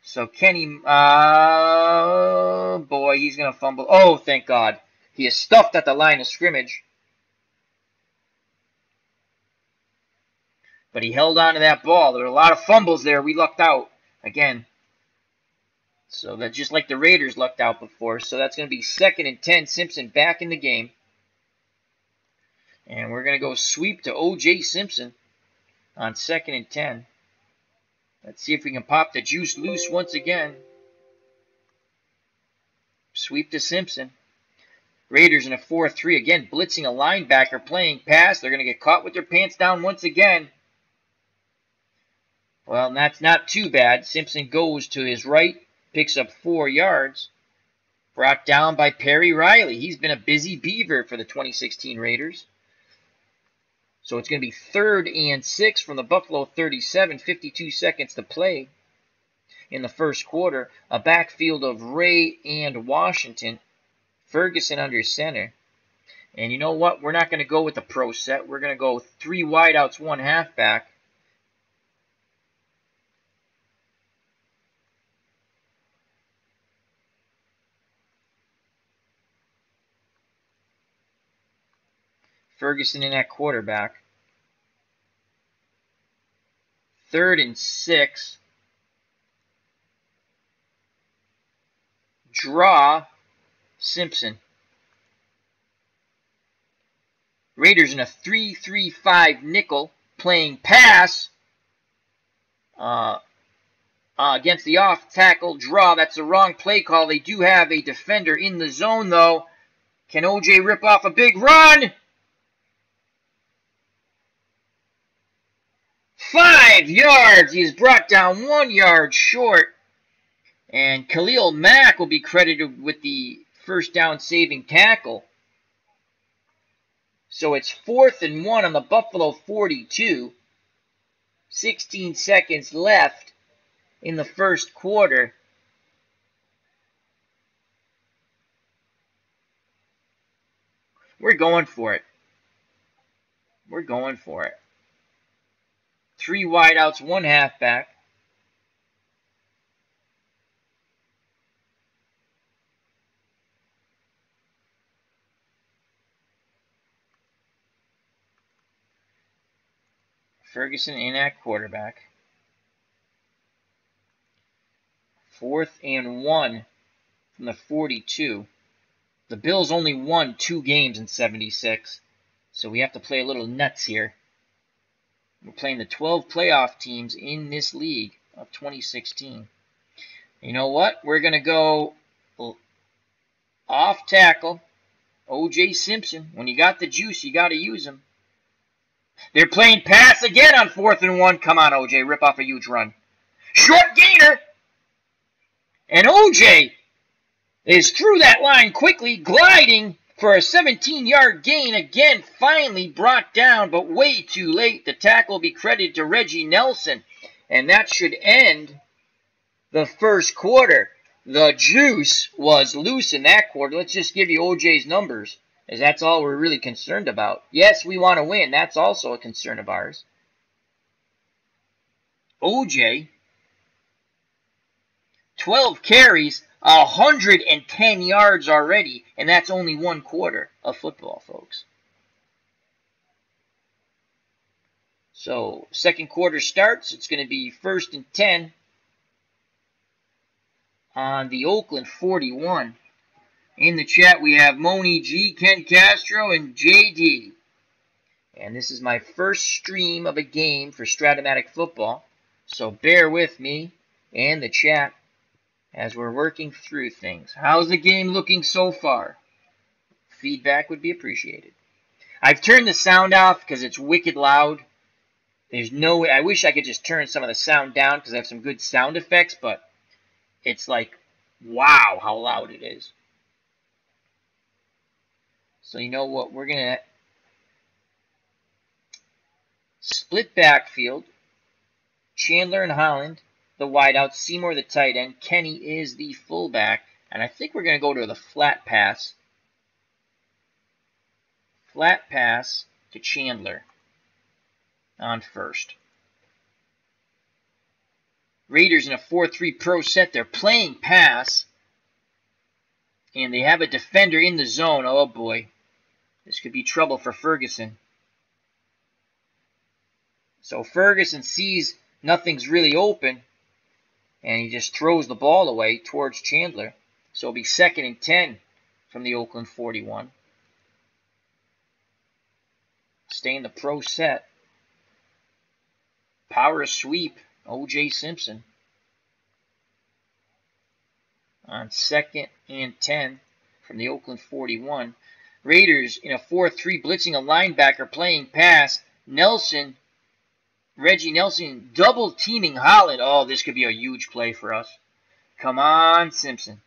So Kenny, oh boy, he's going to fumble. Oh, thank God. He is stuffed at the line of scrimmage. But he held on to that ball. There were a lot of fumbles there. We lucked out again. So that just like the Raiders lucked out before. So that's going to be 2nd and 10. Simpson back in the game. And we're going to go sweep to OJ Simpson on 2nd and 10. Let's see if we can pop the Juice loose once again. Sweep to Simpson. Raiders in a 4-3. Again, blitzing a linebacker, playing pass. They're going to get caught with their pants down once again. Well, that's not too bad. Simpson goes to his right, picks up 4 yards. Brought down by Perry Riley. He's been a busy beaver for the 2016 Raiders. So it's going to be 3rd and 6 from the Buffalo 37. 52 seconds to play in the first quarter. A backfield of Ray and Washington. Ferguson under center. And you know what? We're not going to go with the pro set. We're going to go 3 wideouts, 1 halfback. Ferguson in at quarterback. 3rd and 6. Draw Simpson. Raiders in a 3-3-5 nickel, playing pass against the off tackle draw. That's the wrong play call. They do have a defender in the zone, though. Can OJ rip off a big run? 5 yards. He is brought down 1 yard short. And Khalil Mack will be credited with the first down saving tackle. So it's 4th and 1 on the Buffalo 42. 16 seconds left in the first quarter. We're going for it. We're going for it. 3 wideouts, 1 halfback. Ferguson in at quarterback. 4th and 1 from the 42. The Bills only won 2 games in 76, so we have to play a little nuts here. We're playing the 12 playoff teams in this league of 2016. You know what? We're going to go off tackle. OJ Simpson. When you got the juice, you got to use them. They're playing pass again on 4th and 1. Come on, OJ. Rip off a huge run. Short gainer. And OJ is through that line quickly, gliding for a 17-yard gain. Again, finally brought down, but way too late. The tackle will be credited to Reggie Nelson. And that should end the first quarter. The juice was loose in that quarter. Let's just give you OJ's numbers, as that's all we're really concerned about. Yes, we want to win. That's also a concern of ours. OJ, 12 carries, 110 yards already, and that's only 1 quarter of football, folks. So, second quarter starts. It's going to be 1st and 10 on the Oakland 41. In the chat, we have Moni G, Ken Castro, and JD. And this is my first stream of a game for Strat-O-Matic football, so bear with me and the chat as we're working through things. How's the game looking so far? Feedback would be appreciated. I've turned the sound off because it's wicked loud. There's no way. I wish I could just turn some of the sound down because I have some good sound effects, but it's like, wow, how loud it is. So you know what? We're going to split backfield. Chandler and Holland, the wideout. Seymour, the tight end. Kenny is the fullback. And I think we're going to go to the flat pass. Flat pass to Chandler on first. Raiders in a 4-3 pro set. They're playing pass. And they have a defender in the zone. Oh, boy. This could be trouble for Ferguson. So Ferguson sees nothing's really open. And he just throws the ball away towards Chandler. So it'll be 2nd and 10 from the Oakland 41. Stay in the pro set. Power sweep. OJ Simpson. On 2nd and 10 from the Oakland 41. Raiders in a 4-3 blitzing a linebacker playing pass. Nelson, Reggie Nelson double teaming Holland. Oh, this could be a huge play for us. Come on, Simpson.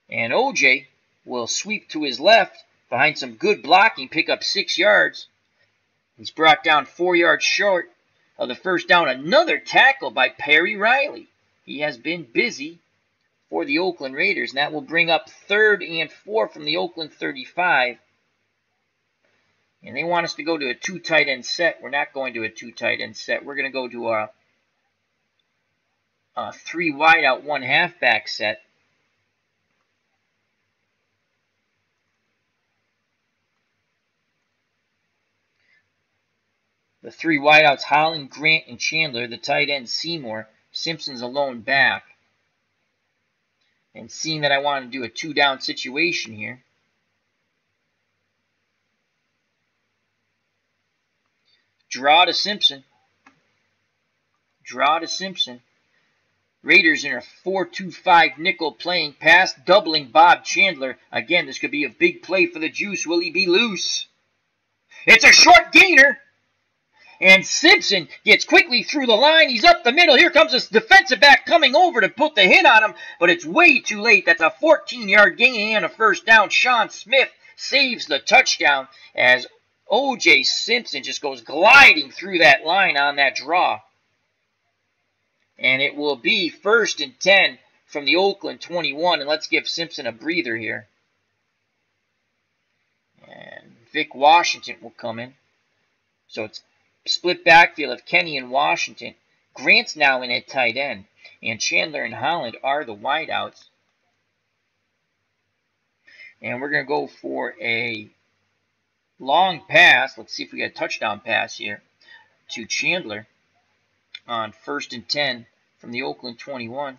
And OJ will sweep to his left behind some good blocking, pick up 6 yards. He's brought down 4 yards short of the first down. Another tackle by Perry Riley. He has been busy for the Oakland Raiders, and that will bring up 3rd and 4 from the Oakland 35. And they want us to go to a 2 tight end set. We're not going to a 2 tight end set. We're going to go to a 3 wide out, 1 halfback set. The 3 wideouts, Holland, Grant, and Chandler. The tight end, Seymour. Simpson's a lone back. And seeing that I want to do a 2-down situation here, draw to Simpson. Draw to Simpson. Raiders in a 4-2-5 nickel playing pass, doubling Bob Chandler. Again, this could be a big play for the juice. Will he be loose? It's a short gainer. And Simpson gets quickly through the line. He's up the middle. Here comes this defensive back coming over to put the hit on him. But it's way too late. That's a 14-yard gain and a first down. Sean Smith saves the touchdown as OJ Simpson just goes gliding through that line on that draw. And it will be 1st and 10 from the Oakland 21. And let's give Simpson a breather here. And Vic Washington will come in. So it's split backfield of Kenny and Washington. Grant's now in at tight end. And Chandler and Holland are the wideouts. And we're going to go for a Long pass. Let's see if we get a touchdown pass here to Chandler on 1st and 10 from the Oakland 21.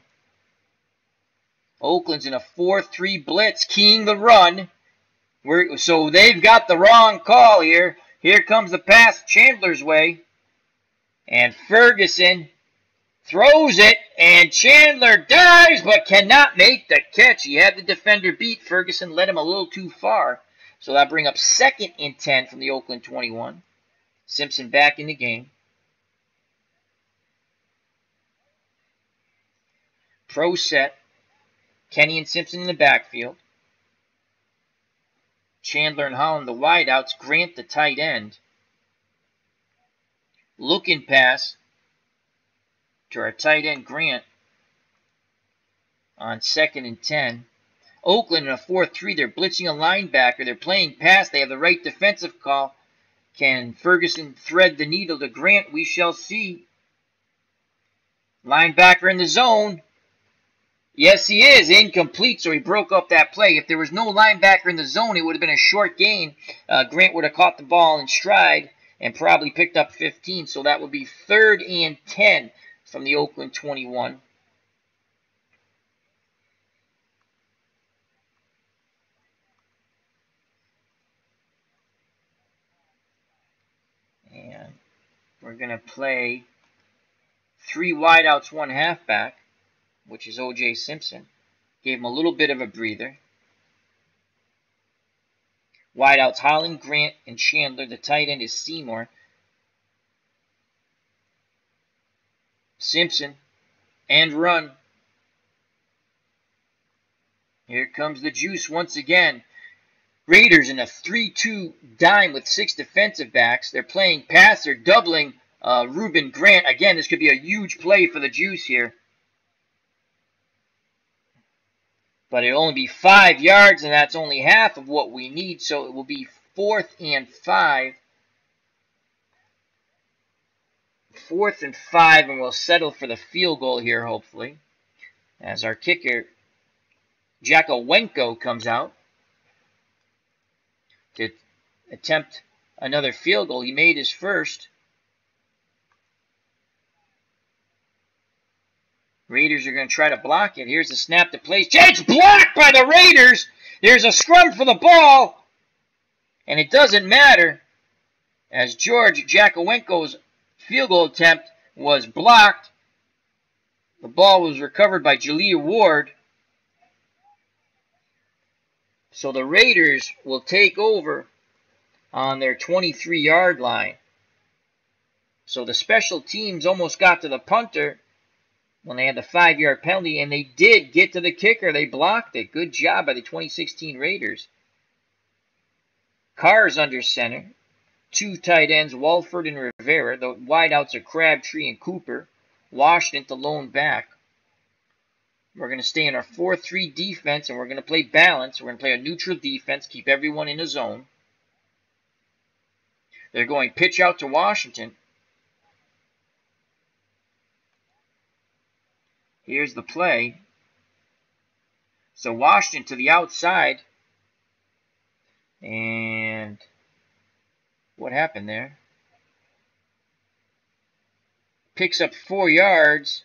Oakland's in a 4-3 blitz, keying the run. So they've got the wrong call here. Here comes the pass Chandler's way. And Ferguson throws it, and Chandler dives but cannot make the catch. He had the defender beat. Ferguson led him a little too far. So that'll bring up 2nd and 10 from the Oakland 21. Simpson back in the game. Pro set. Kenny and Simpson in the backfield. Chandler and Holland the wideouts. Grant the tight end. Looking pass to our tight end Grant on 2nd and 10. Oakland in a 4-3. They're blitzing a linebacker. They're playing pass. They have the right defensive call. Can Ferguson thread the needle to Grant? We shall see. Linebacker in the zone. Yes, he is. Incomplete, so he broke up that play. If there was no linebacker in the zone, it would have been a short gain. Grant would have caught the ball in stride and probably picked up 15. So that would be 3rd and 10 from the Oakland 21. And we're going to play 3 wideouts, 1 halfback, which is OJ Simpson. Gave him a little bit of a breather. Wideouts Holland, Grant, and Chandler. The tight end is Seymour. Simpson and run. Here comes the juice once again. Raiders in a 3-2 dime with 6 defensive backs. They're playing pass. They're doubling Reuben Grant. Again, this could be a huge play for the juice here. But it'll only be 5 yards, and that's only half of what we need. So it will be 4th and 5. 4th and 5, and we'll settle for the field goal here, hopefully. As our kicker, Jakowenko, comes out to attempt another field goal. He made his first. Raiders are going to try to block it. Here's the snap to place. It's blocked by the Raiders. There's a scrum for the ball. And it doesn't matter, as George Jakowenko's field goal attempt was blocked. The ball was recovered by Jaleel Ward. So the Raiders will take over on their 23-yard line. So the special teams almost got to the punter when they had the 5-yard penalty, and they did get to the kicker. They blocked it. Good job by the 2016 Raiders. Carr's under center. 2 tight ends, Walford and Rivera. The wideouts are Crabtree and Cooper. Washington the lone back. We're going to stay in our 4-3 defense, and we're going to play balance. We're going to play a neutral defense, keep everyone in a zone. They're going pitch out to Washington. Here's the play. So Washington to the outside. And what happened there? Picks up 4 yards.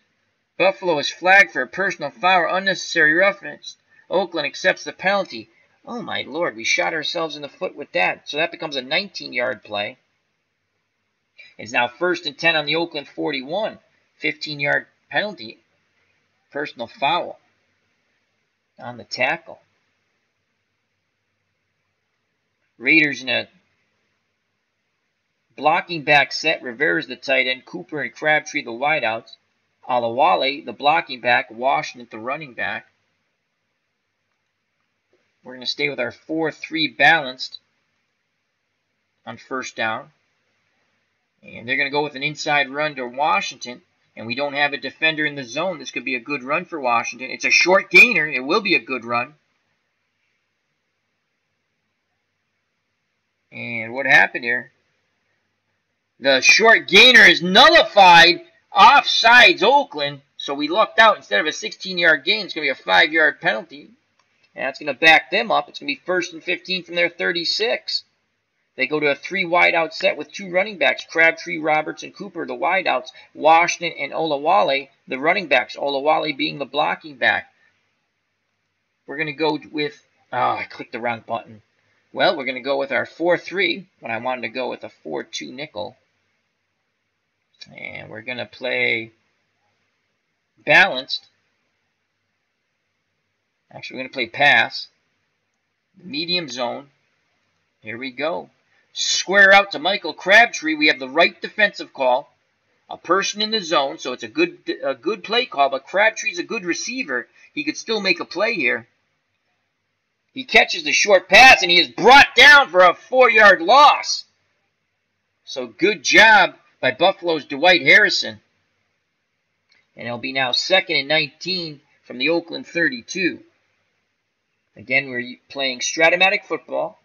Buffalo is flagged for a personal foul or unnecessary roughness. Oakland accepts the penalty. Oh my lord, we shot ourselves in the foot with that. So that becomes a 19-yard play. It's now 1st and 10 on the Oakland 41. 15-yard penalty. Personal foul on the tackle. Raiders in a blocking back set. Rivera's the tight end. Cooper and Crabtree the wideouts. Alawale, the blocking back. Washington, the running back. We're going to stay with our 4-3 balanced on 1st down. And they're going to go with an inside run to Washington. And we don't have a defender in the zone. This could be a good run for Washington. It's a short gainer. It will be a good run. And what happened here? The short gainer is nullified. Offsides Oakland. So we lucked out. Instead of a 16-yard gain, it's going to be a 5-yard penalty. And that's going to back them up. It's going to be 1st and 15 from their 36. They go to a 3 wideout set with 2 running backs, Crabtree, Roberts, and Cooper, the wideouts, Washington and Olawale, the running backs, Olawale being the blocking back. We're going to go with, I clicked the wrong button. Well, we're going to go with our 4-3 when I wanted to go with a 4-2 nickel. And we're going to play balanced. Actually, we're going to play pass. Medium zone. Here we go. Square out to Michael Crabtree. We have the right defensive call. A person in the zone, so it's a good play call, but Crabtree's a good receiver. He could still make a play here. He catches the short pass, and he is brought down for a 4-yard loss. So good job by Buffalo's Dwight Harrison. And it'll be now 2nd and 19 from the Oakland 32. Again, we're playing Strat-O-Matic football.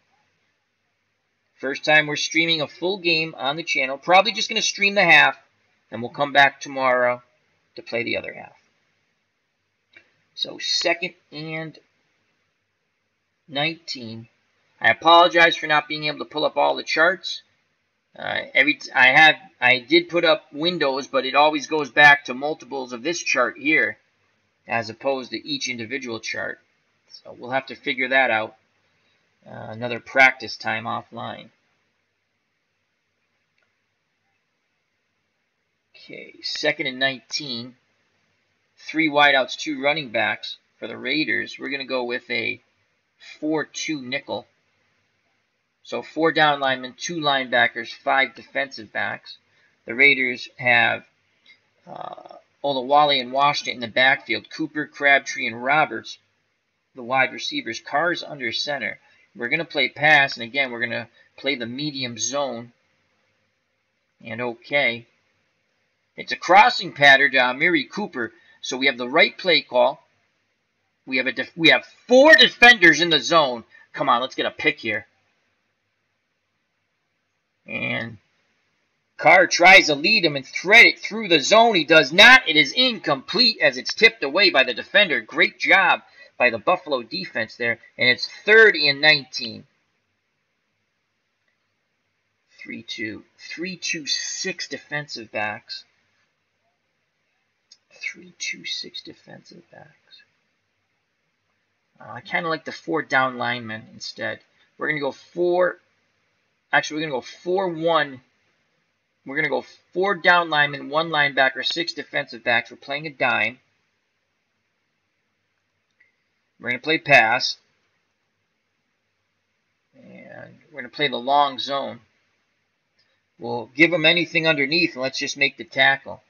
First time we're streaming a full game on the channel. Probably just going to stream the half, and we'll come back tomorrow to play the other half. So 2nd and 19. I apologize for not being able to pull up all the charts. I did put up windows, but it always goes back to multiples of this chart here, as opposed to each individual chart. So we'll have to figure that out. Another practice time offline. Okay, 2nd and 19. 3 wideouts, 2 running backs for the Raiders. We're going to go with a 4-2 nickel. So 4 down linemen, 2 linebackers, 5 defensive backs. The Raiders have Olawale and Washington in the backfield. Cooper, Crabtree, and Roberts, the wide receivers. Carr's under center. We're going to play pass, and again, we're going to play the medium zone. And okay. It's a crossing pattern to Amiri Cooper, so we have the right play call. We have 4 defenders in the zone. Come on, let's get a pick here. And Carr tries to lead him and thread it through the zone. He does not. It is incomplete as it's tipped away by the defender. Great job by the Buffalo defense there. And it's 3rd and 19. 3-2. 3-2-6 defensive backs. 3-2-6 defensive backs. I kind of like the 4 down linemen instead. We're going to go 4. Actually, we're going to go 4-1. We're going to go 4 down linemen, 1 linebacker, 6 defensive backs. We're playing a dime. We're going to play pass. And we're going to play the long zone. We'll give them anything underneath, and let's just make the tackle.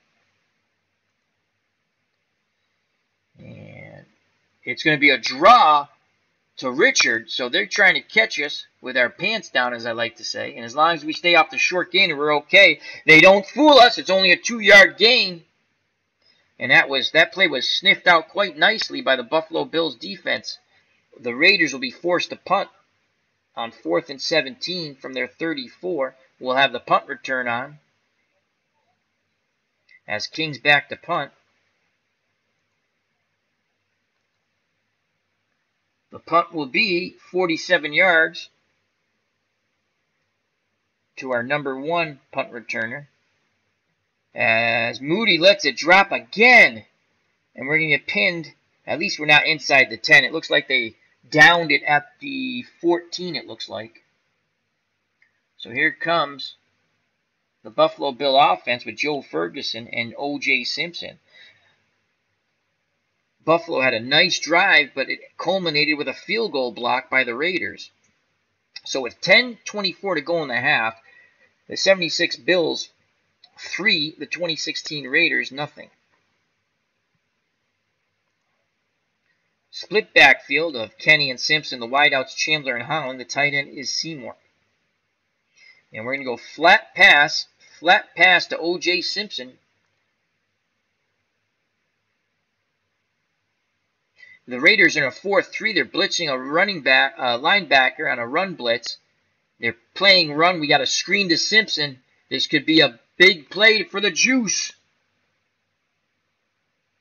And it's going to be a draw to Richard, so they're trying to catch us with our pants down, as I like to say. And as long as we stay off the short gain, we're okay. They don't fool us. It's only a 2-yard gain. And that play was sniffed out quite nicely by the Buffalo Bills defense. The Raiders will be forced to punt on 4th and 17 from their 34. We'll have the punt return on as King's back to punt. The punt will be 47 yards to our number 1 punt returner. As Moody lets it drop again. And we're going to get pinned. At least we're not inside the 10. It looks like they downed it at the 14, it looks like. So here comes the Buffalo Bill offense with Joe Ferguson and OJ Simpson. Buffalo had a nice drive, but it culminated with a field goal block by the Raiders. So with 10:24 to go in the half, the 76 Bills 3, the 2016 Raiders nothing. Split backfield of Kenny and Simpson, the wideouts Chandler and Holland, the tight end is Seymour. And we're going to go flat pass to OJ Simpson. The Raiders are in a 4-3. They're blitzing a linebacker on a run blitz. They're playing run. We got a screen to Simpson. This could be a big play for the juice.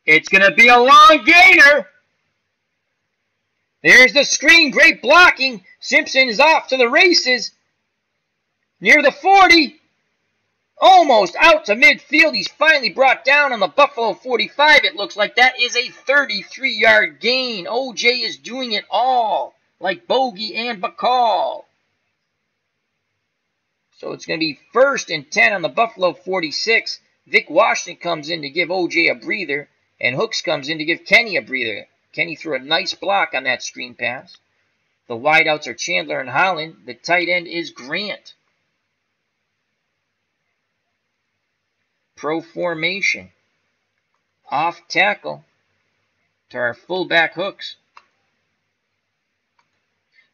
It's going to be a long gainer. There's the screen. Great blocking. Simpson is off to the races. Near the 40. Almost out to midfield. He's finally brought down on the Buffalo 45. It looks like that is a 33-yard gain. OJ is doing it all, like Bogey and Bacall. So it's going to be 1st and 10 on the Buffalo 46. Vic Washington comes in to give OJ a breather, and Hooks comes in to give Kenny a breather. Kenny threw a nice block on that screen pass. The wideouts are Chandler and Holland. The tight end is Grant. Pro formation. Off tackle to our fullback Hooks.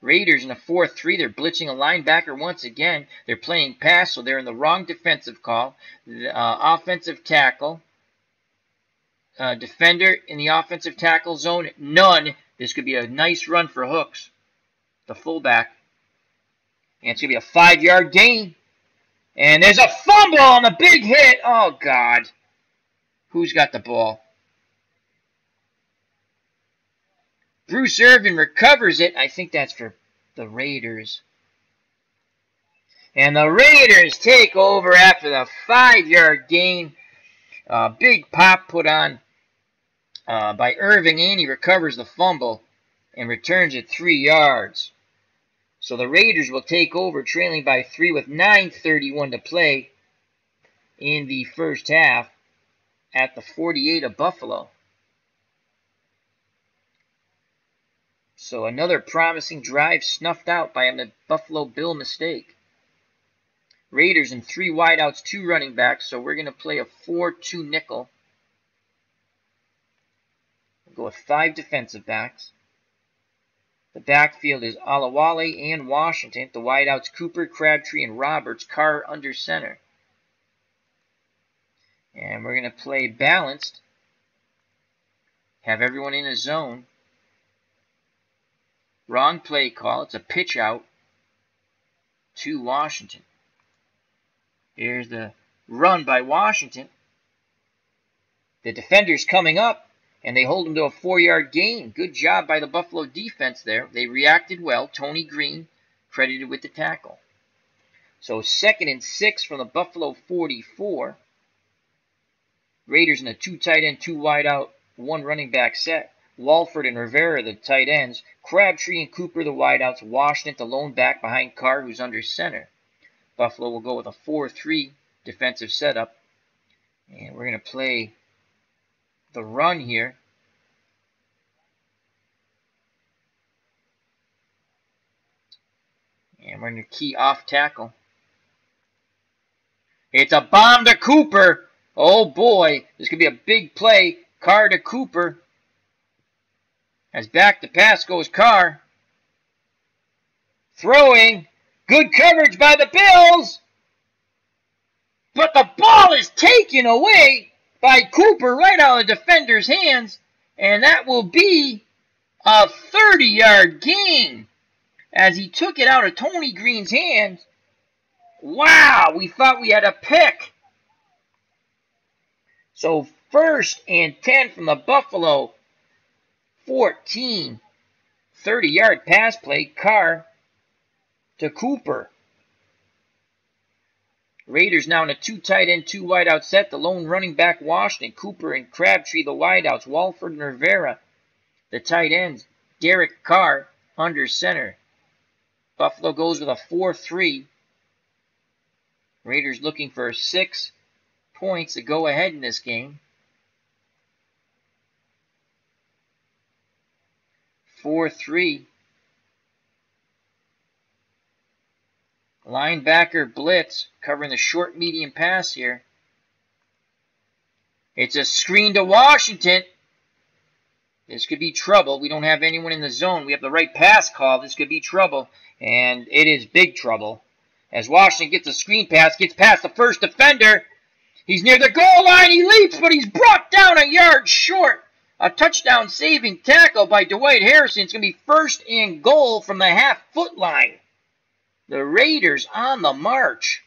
Raiders in a 4-3. They're blitzing a linebacker once again. They're playing pass, so they're in the wrong defensive call. The offensive tackle. Defender in the offensive tackle zone. None. This could be a nice run for Hooks, the fullback. And it's going to be a 5-yard gain. And there's a fumble on the big hit. Oh, God. Who's got the ball? Bruce Irvin recovers it. I think that's for the Raiders. And the Raiders take over after the 5-yard gain. Big pop put on by Irving, and he recovers the fumble and returns it 3 yards. So the Raiders will take over, trailing by 3 with 9:31 to play in the first half at the 48 of Buffalo. So another promising drive snuffed out by a Buffalo Bill mistake. Raiders in 3 wideouts, 2 running backs, so we're going to play a 4-2 nickel. We'll go with 5 defensive backs. The backfield is Alawale and Washington. The wideouts Cooper, Crabtree, and Roberts. Carr under center. And we're going to play balanced. Have everyone in a zone. Wrong play call. It's a pitch out to Washington. Here's the run by Washington. The defender's coming up, and they hold him to a 4-yard gain. Good job by the Buffalo defense there. They reacted well. Tony Green credited with the tackle. So 2nd and 6 from the Buffalo 44. Raiders in a 2 tight end, 2 wide out, 1 running back set. Walford and Rivera, the tight ends. Crabtree and Cooper, the wideouts. Washington, the lone back behind Carr, who's under center. Buffalo will go with a 4-3 defensive setup. And we're going to play the run here. And we're going to key off tackle. It's a bomb to Cooper. Oh boy, this could be a big play. Carr to Cooper. As back to pass goes Carr. Throwing. Good coverage by the Bills. But the ball is taken away by Cooper right out of the defender's hands. And that will be a 30-yard gain as he took it out of Tony Green's hands. Wow, we thought we had a pick. So 1st and 10 from the Buffalo 14. 30-yard pass play. Carr to Cooper. Raiders now in a 2 tight end, 2 wide out set. The lone running back Washington. Cooper and Crabtree the wideouts. Walford and Rivera the tight ends. Derek Carr under center. Buffalo goes with a 4-3. Raiders looking for 6 points to go ahead in this game. 4-3. Linebacker blitz covering the short medium pass here. It's a screen to Washington. This could be trouble. We don't have anyone in the zone. We have the right pass call. This could be trouble. And it is big trouble. As Washington gets a screen pass, gets past the first defender. He's near the goal line. He leaps, but he's brought down a yard short. A touchdown saving tackle by Dwight Harrison. It's going to be 1st and goal from the half-foot line. The Raiders on the march.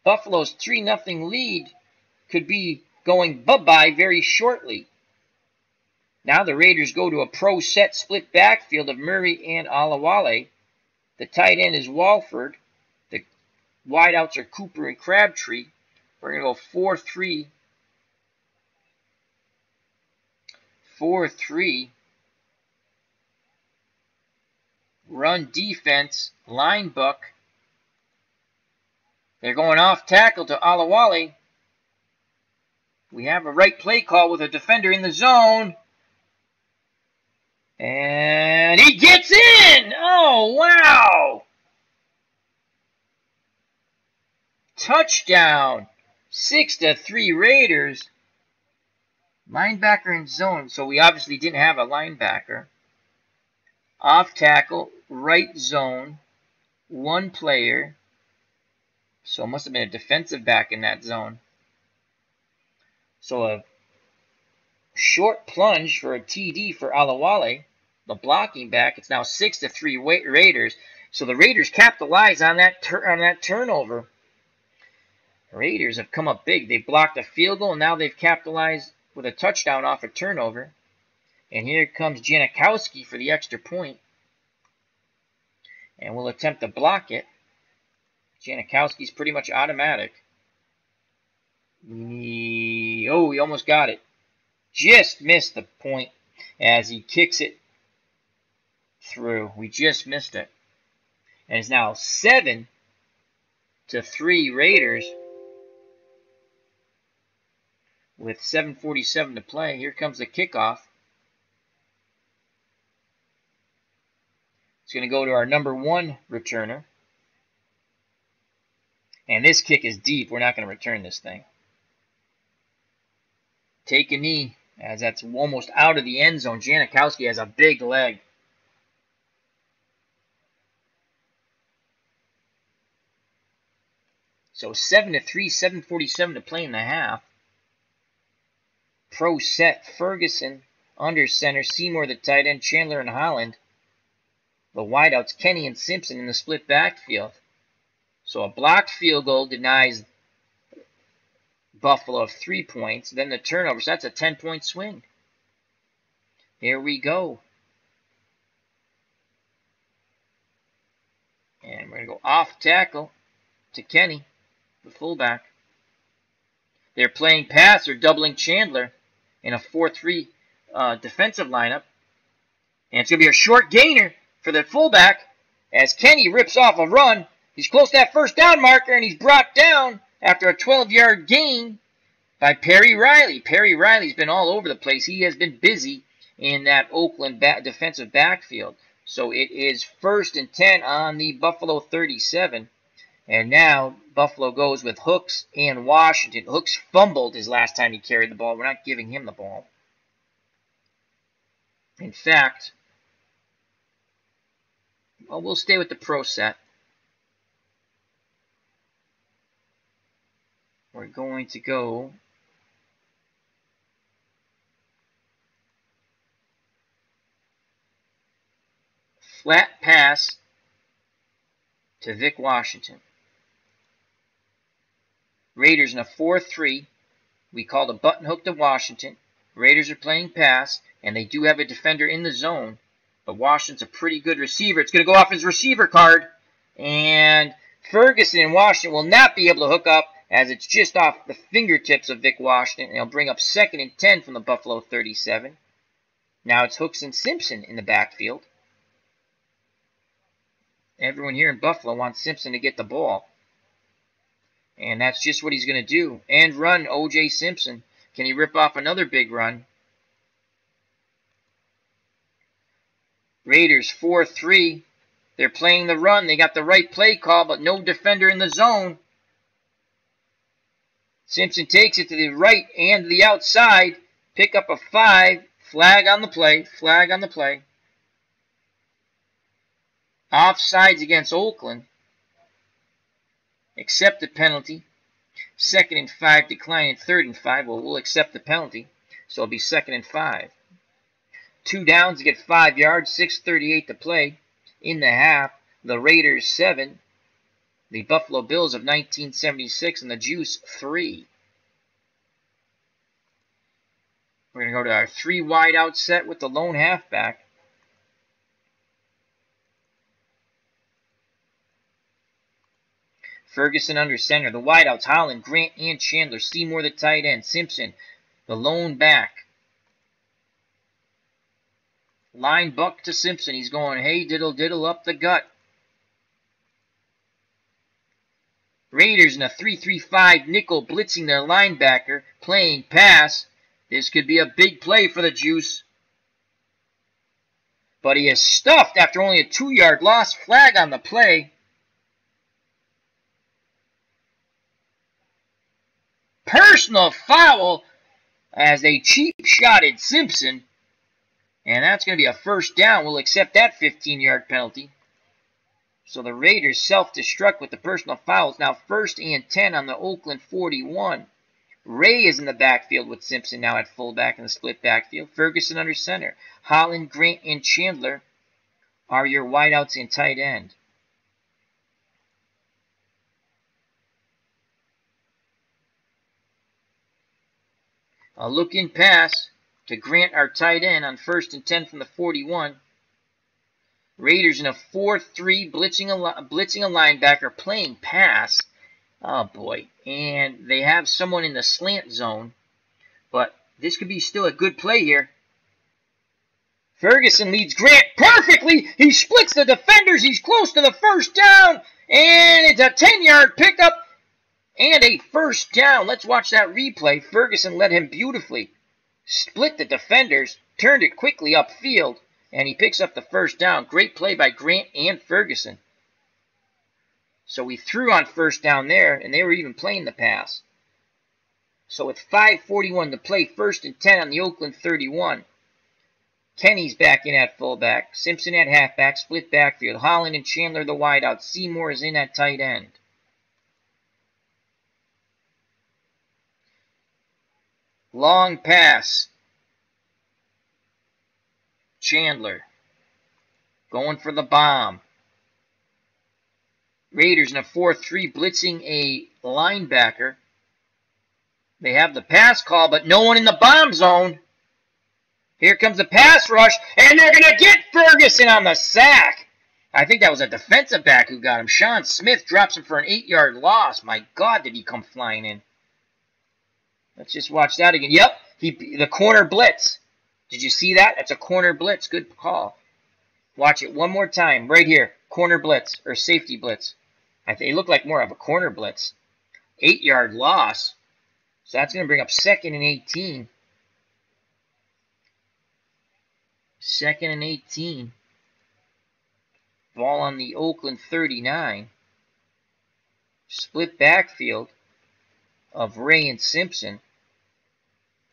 Buffalo's 3-0 lead could be going bye-bye very shortly. Now the Raiders go to a pro set split backfield of Murray and Alawale. The tight end is Walford. Wideouts are Cooper and Crabtree. We're going to go 4-3. 4-3. Run defense. Line buck. They're going off tackle to Alawale. We have a right play call with a defender in the zone. And he gets in! Oh, wow! Touchdown! 6-3 Raiders. Linebacker in zone. So we obviously didn't have a linebacker. Off tackle, right zone. One player. So it must have been a defensive back in that zone. So a short plunge for a TD for Alawale. The blocking back. It's now 6-3 Raiders. So the Raiders capitalize on that turnover. Raiders have come up big. They blocked a field goal, and now they've capitalized with a touchdown off a turnover. And here comes Janikowski for the extra point. And we'll attempt to block it. Janikowski's pretty much automatic. He almost got it. Just missed the point as he kicks it through. We just missed it. And it's now 7-3 Raiders with 7:47 to play. Here comes the kickoff. It's going to go to our number 1 returner. And this kick is deep. We're not going to return this thing. Take a knee as that's almost out of the end zone. Janikowski has a big leg. So 7-3, 7:47 to play in the half. Pro set, Ferguson, under center, Seymour the tight end, Chandler and Holland. The wideouts, Kenny and Simpson in the split backfield. So a blocked field goal denies Buffalo of 3 points. Then the turnover, so that's a 10-point swing. Here we go. And we're going to go off tackle to Kenny, the fullback. They're playing pass or doubling Chandler in a 4-3 defensive lineup. And it's going to be a short gainer for the fullback as Kenny rips off a run. He's close to that first down marker, and he's brought down after a 12-yard gain by Perry Riley. Perry Riley's been all over the place. He has been busy in that Oakland defensive backfield. So it is 1st and 10 on the Buffalo 37. And now Buffalo goes with Hooks and Washington. Hooks fumbled his last time he carried the ball. We're not giving him the ball. In fact, well, we'll stay with the pro set. We're going to go flat pass to Vic Washington. Raiders in a 4-3. We called a button hook to Washington. Raiders are playing pass, and they do have a defender in the zone. But Washington's a pretty good receiver. It's going to go off his receiver card. And Ferguson and Washington will not be able to hook up as it's just off the fingertips of Vic Washington. And he'll bring up 2nd and 10 from the Buffalo 37. Now it's Hooks and Simpson in the backfield. Everyone here in Buffalo wants Simpson to get the ball. And that's just what he's going to do. And run OJ Simpson. Can he rip off another big run? Raiders 4-3. They're playing the run. They got the right play call, but no defender in the zone. Simpson takes it to the right and the outside. Pick up a 5. Flag on the play. Flag on the play. Offsides against Oakland. Accept the penalty. 2nd and 5 declining 3rd and 5. Well, we'll accept the penalty. So it'll be 2nd and 5. 2 downs to get 5 yards. 6:38 to play in the half. The Raiders 7. The Buffalo Bills of 1976 and the Juice 3. We're going to go to our 3 wide out set with the lone halfback. Ferguson under center. The wideouts, Holland, Grant, and Chandler. Seymour, the tight end. Simpson, the lone back. Line buck to Simpson. He's going, hey, diddle, diddle, up the gut. Raiders in a 3-3-5 nickel blitzing their linebacker. Playing pass. This could be a big play for the Juice. But he is stuffed after only a 2-yard loss. Flag on the play. Personal foul as they cheap-shotted Simpson. And that's going to be a first down. We'll accept that 15-yard penalty. So the Raiders self-destruct with the personal fouls. Now 1st and 10 on the Oakland 41. Ray is in the backfield with Simpson now at fullback in the split backfield. Ferguson under center. Holland, Grant, and Chandler are your wideouts and tight end. A look-in pass to Grant, our tight end, on 1st and 10 from the 41. Raiders in a 4-3, blitzing a linebacker, playing pass. Oh, boy. And they have someone in the slant zone. But this could be still a good play here. Ferguson leads Grant perfectly. He splits the defenders. He's close to the first down. And it's a 10-yard pickup and a first down. Let's watch that replay. Ferguson led him beautifully. Split the defenders. Turned it quickly upfield. And he picks up the first down. Great play by Grant and Ferguson. So we threw on first down there, and they were even playing the pass. So with 5:41 to play, 1st and 10 on the Oakland 31. Kenny's back in at fullback. Simpson at halfback, split backfield. Holland and Chandler the wideout. Seymour is in at tight end. Long pass. Chandler going for the bomb. Raiders in a 4-3 blitzing a linebacker. They have the pass call, but no one in the bomb zone. Here comes the pass rush, and they're going to get Ferguson on the sack. I think that was a defensive back who got him. Sean Smith drops him for an 8-yard loss. My God, did he come flying in. Let's just watch that again. Yep, the corner blitz. Did you see that? That's a corner blitz. Good call. Watch it one more time. Right here. Corner blitz or safety blitz. I think it looked like more of a corner blitz. 8-yard loss. So that's going to bring up 2nd and 18. 2nd and 18. Ball on the Oakland 39. Split backfield of Ray and Simpson.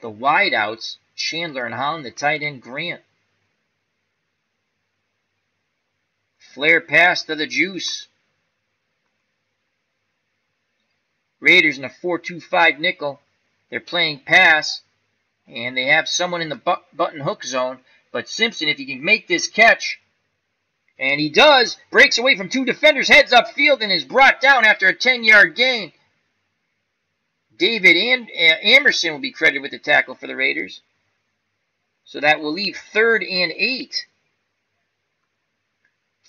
The wideouts, Chandler and Holland, the tight end Grant. Flare pass to the Juice. Raiders in a 4-2-5 nickel. They're playing pass, and they have someone in the button hook zone. But Simpson, if he can make this catch, and he does, breaks away from 2 defenders, heads upfield, and is brought down after a 10-yard gain. David and Amerson will be credited with the tackle for the Raiders. So that will leave 3rd and 8.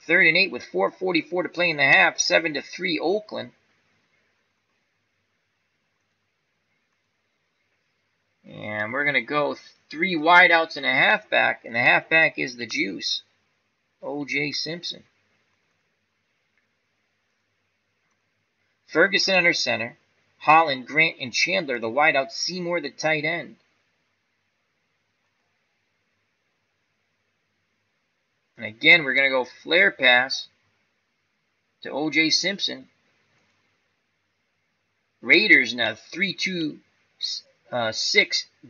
3rd and 8 with 4:44 to play in the half. 7-3 Oakland. And we're going to go 3 wideouts and a halfback. And the halfback is the Juice. OJ Simpson. Ferguson under center. Holland, Grant, and Chandler, the wideout. Seymour, the tight end. And again, we're going to go flare pass to OJ Simpson. Raiders in a 3-2-6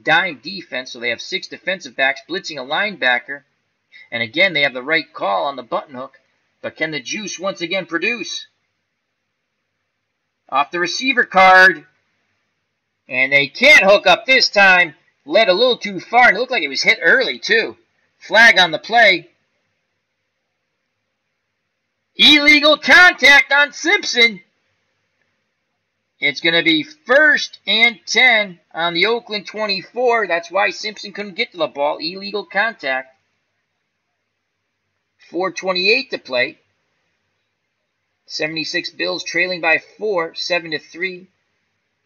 dime defense, so they have 6 defensive backs blitzing a linebacker. And again, they have the right call on the button hook. But can the Juice once again produce? Off the receiver card. And they can't hook up this time. Led a little too far, and it looked like it was hit early, too. Flag on the play. Illegal contact on Simpson. It's going to be 1st and 10 on the Oakland 24. That's why Simpson couldn't get to the ball. Illegal contact. 4:28 to play. 76 Bills trailing by 4, 7-3.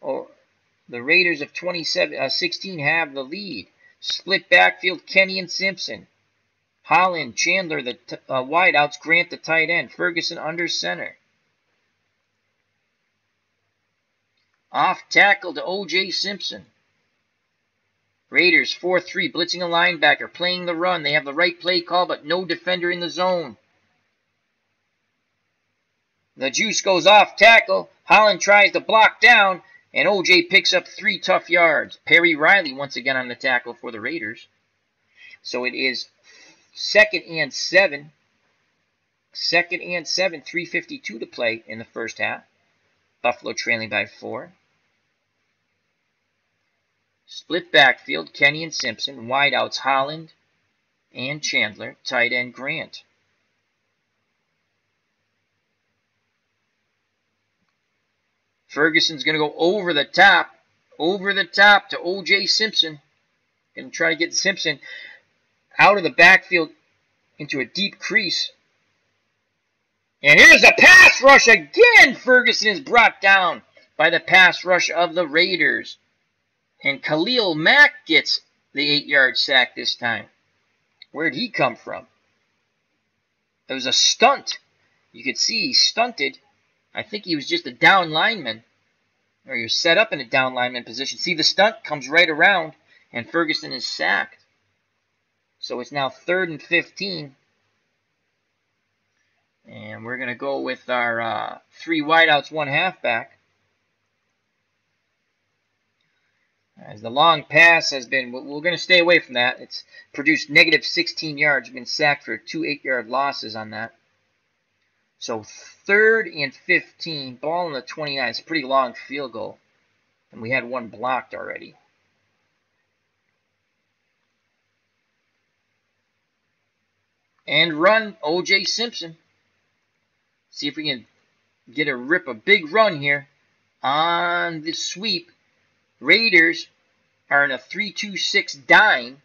Or the Raiders of 16 have the lead. Split backfield, Kenny and Simpson. Holland, Chandler, the wideouts. Grant, the tight end. Ferguson under center. Off tackle to OJ Simpson. Raiders 4-3, blitzing a linebacker, playing the run. They have the right play call, but no defender in the zone. The juice goes off tackle. Holland tries to block down, and OJ picks up 3 tough yards. Perry Riley once again on the tackle for the Raiders. So it is 2nd and 7. 2nd and 7, 3:52 to play in the first half. Buffalo trailing by 4. Split backfield, Kenny and Simpson. Wideouts, Holland and Chandler. Tight end, Grant. Ferguson's going to go over the top to OJ Simpson. Going to try to get Simpson out of the backfield into a deep crease. And here's a pass rush again. Ferguson is brought down by the pass rush of the Raiders. And Khalil Mack gets the 8-yard sack this time. Where'd he come from? It was a stunt. You could see he stunted. I think he was just a down lineman. Or he was set up in a down lineman position. See, the stunt comes right around, and Ferguson is sacked. So it's now 3rd and 15. And we're going to go with our 3 wideouts, 1 halfback. As the long pass has been, we're going to stay away from that. It's produced negative 16 yards. Been sacked for 2 8-yard losses on that. So 3rd and 15, ball in the 29. It's a pretty long field goal. And we had 1 blocked already. And run, OJ Simpson. See if we can get a big run here on the sweep. Raiders are in a 3-2-6 dime.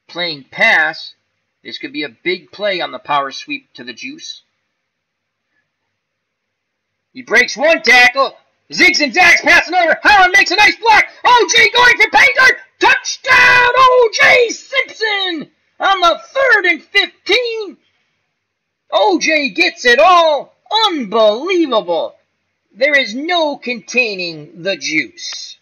Playing pass. This could be a big play on the power sweep to the juice. He breaks 1 tackle. Zigs and zags passing over. Holland makes a nice block. OJ going for pay dirt. Touchdown, OJ Simpson on the 3rd and 15. OJ gets it all. Unbelievable. There is no containing the juice.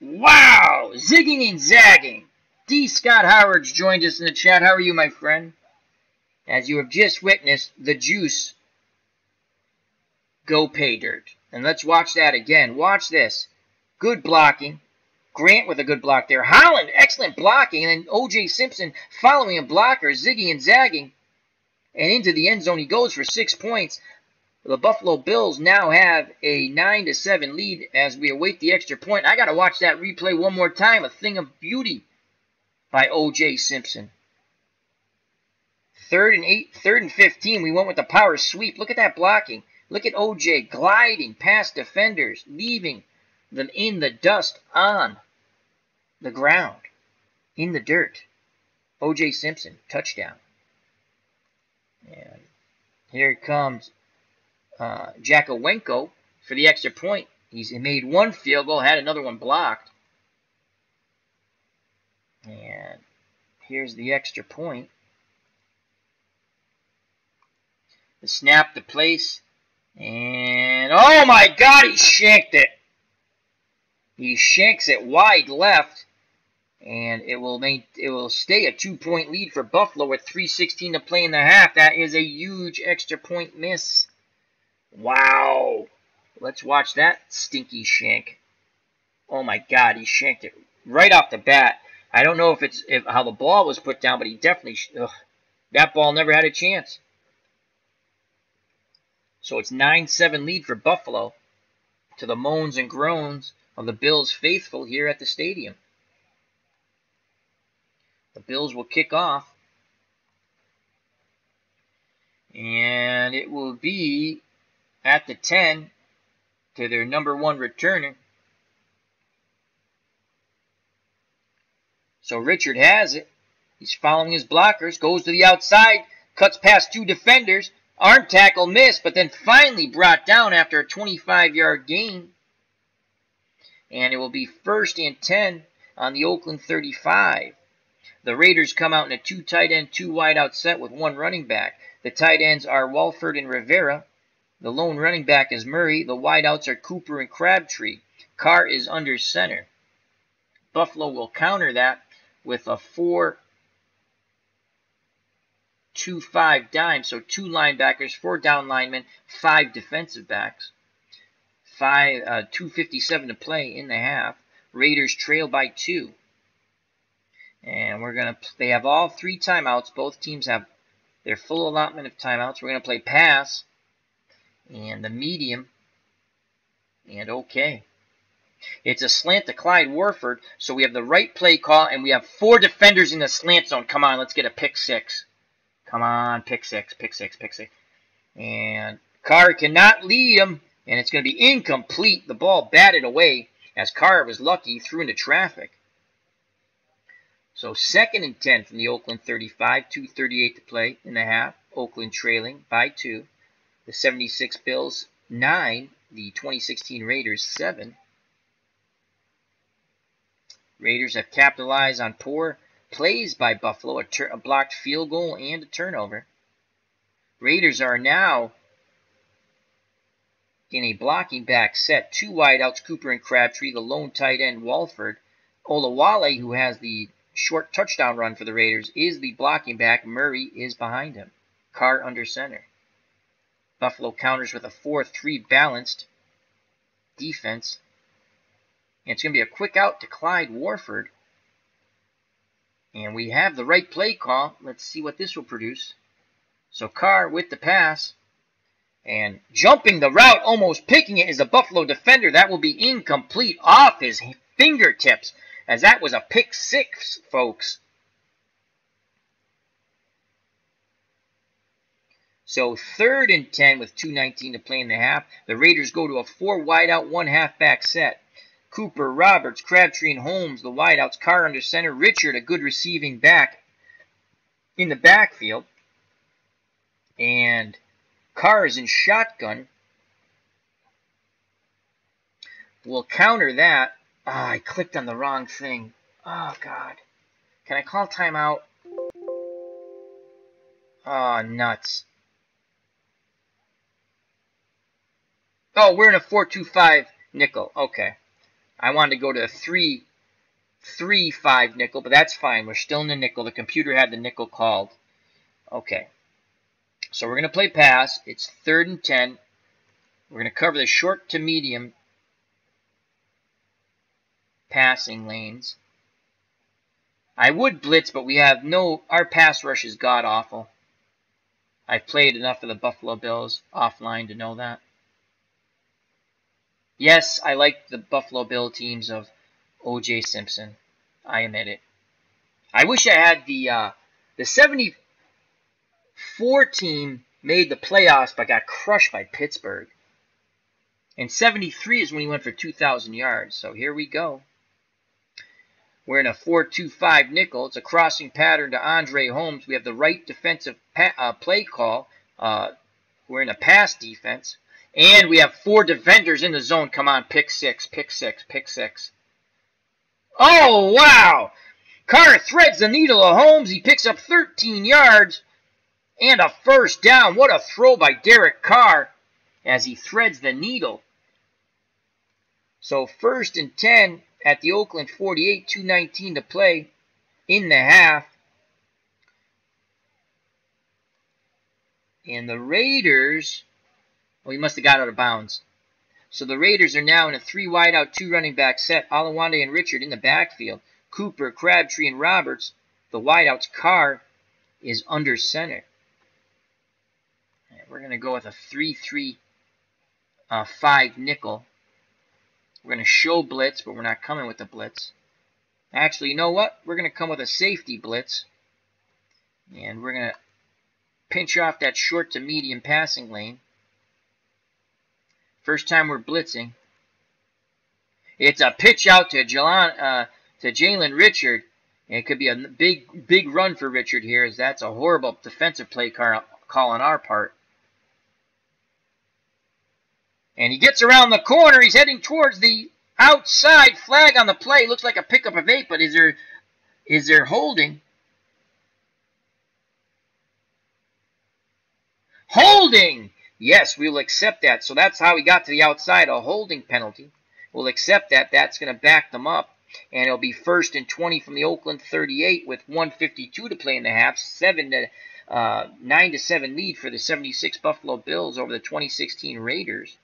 Wow. Zigging and zagging. D. Scott Howard's joined us in the chat. How are you, my friend? As you have just witnessed, the juice go pay dirt. And let's watch that again. Watch this. Good blocking. Grant with a good block there. Holland, excellent blocking. And then O.J. Simpson following a blocker, zigging and zagging. And into the end zone he goes for 6 points. The Buffalo Bills now have a 9-7 lead as we await the extra point. I got to watch that replay one more time. A thing of beauty by O.J. Simpson. 3rd and 15. We went with the power sweep. Look at that blocking. Look at O.J. gliding past defenders, leaving them in the dust on the ground, in the dirt. O.J. Simpson, touchdown. And here comes Jakowenko for the extra point. He's made 1 field goal, had another one blocked. And here's the extra point. The snap to place. And, oh my God, he shanked it. He shanks it wide left. And it will stay a 2-point lead for Buffalo with 3:16 to play in the half. That is a huge extra point miss. Wow. Let's watch that stinky shank. Oh my God, he shanked it right off the bat. I don't know if how the ball was put down, but he definitely, that ball never had a chance. So it's 9-7 lead for Buffalo to the moans and groans of the Bills faithful here at the stadium. The Bills will kick off. And it will be at the 10 to their number 1 returner. So Richard has it. He's following his blockers. Goes to the outside. Cuts past 2 defenders. Arm tackle missed, but then finally brought down after a 25-yard gain. And it will be 1st and 10 on the Oakland 35. The Raiders come out in a 2 tight end, 2 wide out set with 1 running back. The tight ends are Walford and Rivera. The lone running back is Murray. The wide outs are Cooper and Crabtree. Carr is under center. Buffalo will counter that with a 4-2-5 dime. So 2 linebackers, 4 down linemen, 5 defensive backs. 2:57 to play in the half. Raiders trail by 2. And they have all 3 timeouts. Both teams have their full allotment of timeouts. We're going to play pass and the medium and okay. It's a slant to Clyde Warford, so we have the right play call, and we have 4 defenders in the slant zone. Come on, let's get a pick 6. Come on, pick 6, pick 6, pick 6. And Carr cannot lead him, and it's going to be incomplete. The ball batted away as Carr was lucky, threw into traffic. So 2nd and 10 from the Oakland 35, 2:38 to play in the half. Oakland trailing by 2. The 76 Bills 9, the 2016 Raiders 7. Raiders have capitalized on poor plays by Buffalo, a blocked field goal and a turnover. Raiders are now in a blocking back set. 2 wideouts, Cooper and Crabtree, the lone tight end, Walford. Olawale, who has the short touchdown run for the Raiders, is the blocking back. Murray is behind him. Carr under center. Buffalo counters with a 4-3 balanced defense. And it's going to be a quick out to Clyde Warford. And we have the right play call. Let's see what this will produce. So Carr with the pass. And jumping the route, almost picking it, is a Buffalo defender. That will be incomplete off his fingertips, as that was a pick 6, folks. So 3rd and 10 with 2:19 to play in the half. The Raiders go to a 4 wideout, 1 halfback set. Cooper, Roberts, Crabtree, and Holmes, the wideouts. Carr under center. Richard, a good receiving back in the backfield. And Carr is in shotgun. We'll counter that. I clicked on the wrong thing. Oh, God. Can I call timeout? Oh, nuts. Oh, we're in a 4-2-5 nickel. Okay. I wanted to go to a 3-3-5 nickel, but that's fine. We're still in the nickel. The computer had the nickel called. Okay. So we're going to play pass. It's 3rd and 10. We're going to cover the short to medium passing lanes. I would blitz, but we have our pass rush is god-awful. I've played enough of the Buffalo Bills offline to know that. Yes, I like the Buffalo Bill teams of OJ Simpson. I admit it. I wish I had the 74 team made the playoffs but got crushed by Pittsburgh. And 73 is when he went for 2,000 yards. So here we go. We're in a 4-2-5 nickel. It's a crossing pattern to Andre Holmes. We have the right defensive play call. We're in a pass defense. And we have 4 defenders in the zone. Come on, pick 6, pick 6, pick 6. Oh, wow! Carr threads the needle of Holmes. He picks up 13 yards and a 1st down. What a throw by Derek Carr as he threads the needle. So 1st and 10 at the Oakland 48, 2:19 to play in the half. And the Raiders... well, he must have got out of bounds. So the Raiders are now in a 3 wideout, 2 running back set. Olawale and Richard in the backfield. Cooper, Crabtree, and Roberts. The wideouts. Carr is under center. And we're going to go with a 3-3-5 nickel. We're going to show blitz, but we're not coming with the blitz. Actually, you know what? We're going to come with a safety blitz. And we're going to pinch off that short to medium passing lane. First time we're blitzing. It's a pitch out to Jalen Richard. And it could be a big run for Richard here, as that's a horrible defensive play call on our part. And he gets around the corner. He's heading towards the outside. Flag on the play. Looks like a pickup of 8, but is there holding? Holding! Yes, we'll accept that. So that's how he got to the outside, a holding penalty. We'll accept that. That's going to back them up. And it'll be 1st and 20 from the Oakland 38 with 1:52 to play in the half. 9-7 lead for the 76 Buffalo Bills over the 2016 Raiders.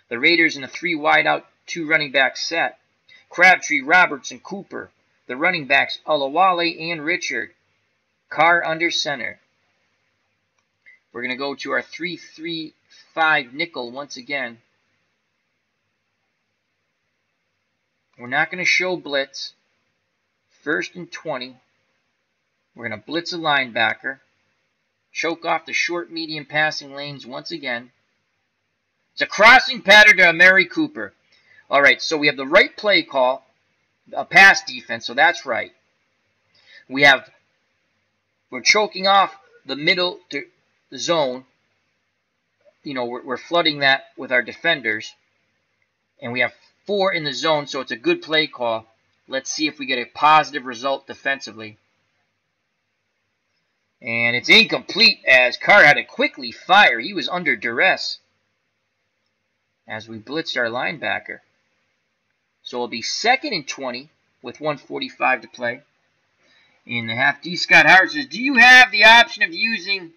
The Raiders in a 3 wide out, 2 running back set. Crabtree, Roberts, and Cooper. The running backs, Olawale and Richard. Carr under center. We're going to go to our 3-3-5 nickel once again. We're not going to show blitz. 1st and 20. We're going to blitz a linebacker. Choke off the short, medium passing lanes once again. It's a crossing pattern to Amari Cooper. All right, so we have the right play call, a pass defense, so that's right. We're choking off the middle zone. You know, we're flooding that with our defenders. And we have 4 in the zone, so it's a good play call. Let's see if we get a positive result defensively. And it's incomplete as Carr had to quickly fire. He was under duress as we blitzed our linebacker. So it'll be 2nd and 20 with 1:45 to play in the half. D. Scott Howard says, do you have the option of using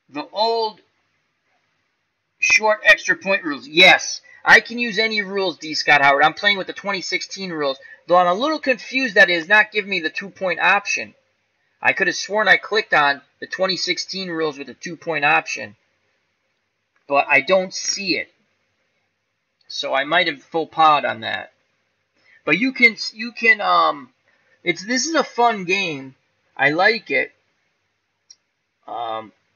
the old short extra point rules? Yes. I can use any rules, D. Scott Howard. I'm playing with the 2016 rules, though I'm a little confused that it is not giving me the 2-point option. I could have sworn I clicked on the 2016 rules with the 2-point option, but I don't see it. So I might have faux pas on that. But this is a fun game. I like it.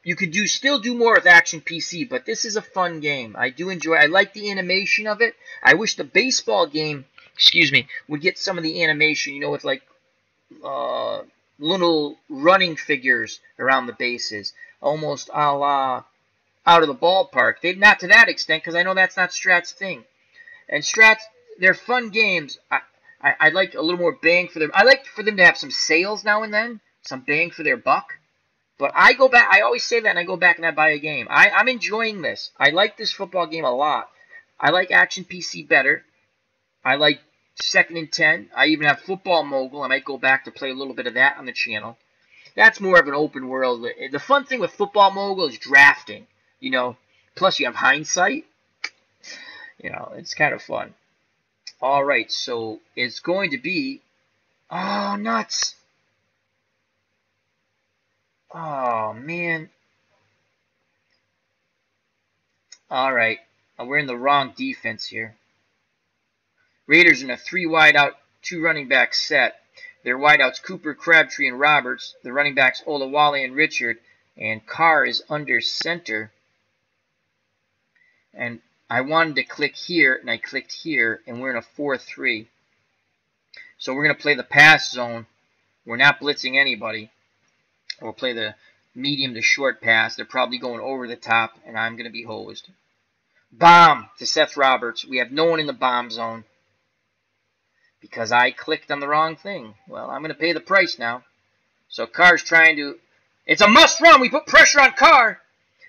You could still do more with Action PC, but this is a fun game. I do enjoy it. I like the animation of it. I wish the baseball game, would get some of the animation, you know, with like little running figures around the bases, almost a la Out of the Ballpark. Not to that extent, because I know that's not Strat's thing. And Strat's, they're fun games. I like a little more bang for them. I like for them to have some sales now and then, some bang for their buck. But I go back, I always say that, and I go back and I buy a game. I'm enjoying this. I like this football game a lot. I like Action PC better. I like 2nd and 10. I even have Football Mogul. I might go back to play a little bit of that on the channel. That's more of an open world. The fun thing with Football Mogul is drafting, you know. Plus you have hindsight. You know, it's kind of fun. All right, so it's going to be... Oh, nuts. Oh, man. All right. We're in the wrong defense here. Raiders in a 3 wide out, 2 running back set. Their wideouts Cooper, Crabtree, and Roberts. The running backs Olawale and Richard. And Carr is under center. And I wanted to click here, and I clicked here, and we're in a 4-3. So we're going to play the pass zone. We're not blitzing anybody. We'll play the medium to short pass. They're probably going over the top, and I'm going to be hosed. Bomb to Seth Roberts. We have no one in the bomb zone because I clicked on the wrong thing. Well, I'm going to pay the price now. So Carr's trying to... It's a must run. We put pressure on Carr.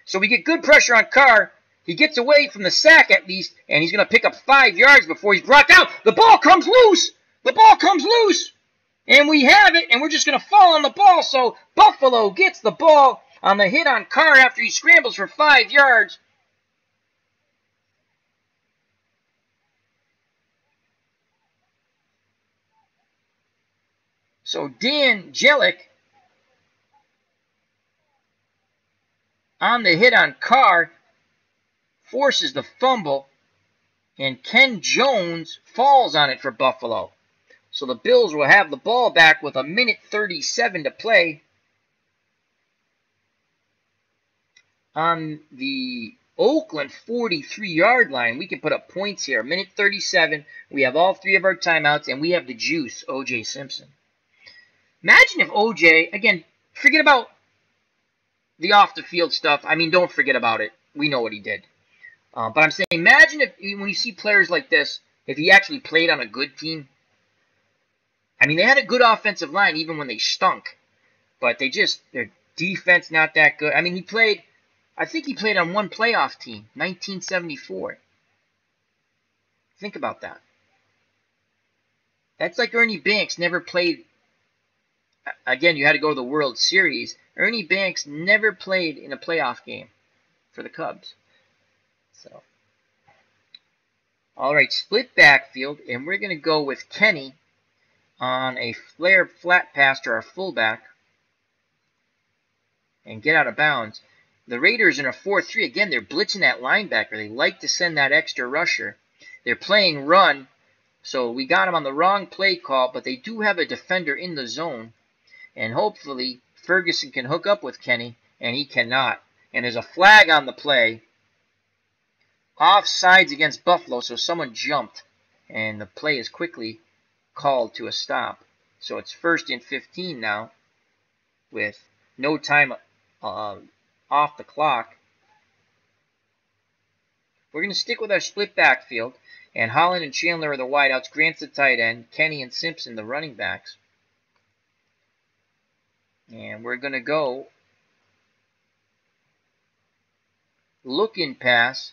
So we get good pressure on Carr. He gets away from the sack at least, and he's going to pick up 5 yards before he's brought down. The ball comes loose. The ball comes loose. And we have it, and we're just going to fall on the ball. So Buffalo gets the ball on the hit on Carr after he scrambles for 5 yards. So Dan Jellick on the hit on Carr forces the fumble, and Ken Jones falls on it for Buffalo. So the Bills will have the ball back with 1:37 to play on the Oakland 43-yard line. We can put up points here. 1:37. We have all 3 of our timeouts, and we have the juice, OJ Simpson. Imagine if OJ, again, forget about the off-the-field stuff. I mean, don't forget about it. We know what he did. But I'm saying, imagine if, when you see players like this, if he actually played on a good team. I mean, they had a good offensive line even when they stunk. But their defense not that good. I mean, I think he played on one playoff team, 1974. Think about that. That's like Ernie Banks never played. Again, you had to go to the World Series. Ernie Banks never played in a playoff game for the Cubs. So, all right, split backfield, and we're going to go with Kenny on a flare flat pass to our fullback and get out of bounds. The Raiders in a 4-3, again, they're blitzing that linebacker. They like to send that extra rusher. They're playing run, so we got them on the wrong play call, but they do have a defender in the zone. And hopefully Ferguson can hook up with Kenny, and he cannot. And there's a flag on the play. Offsides against Buffalo, so someone jumped. And the play is quickly called to a stop. So it's 1st and 15 now with no time off the clock. We're going to stick with our split backfield. And Holland and Chandler are the wideouts. Grant's the tight end. Kenny and Simpson the running backs. And we're going to go looking pass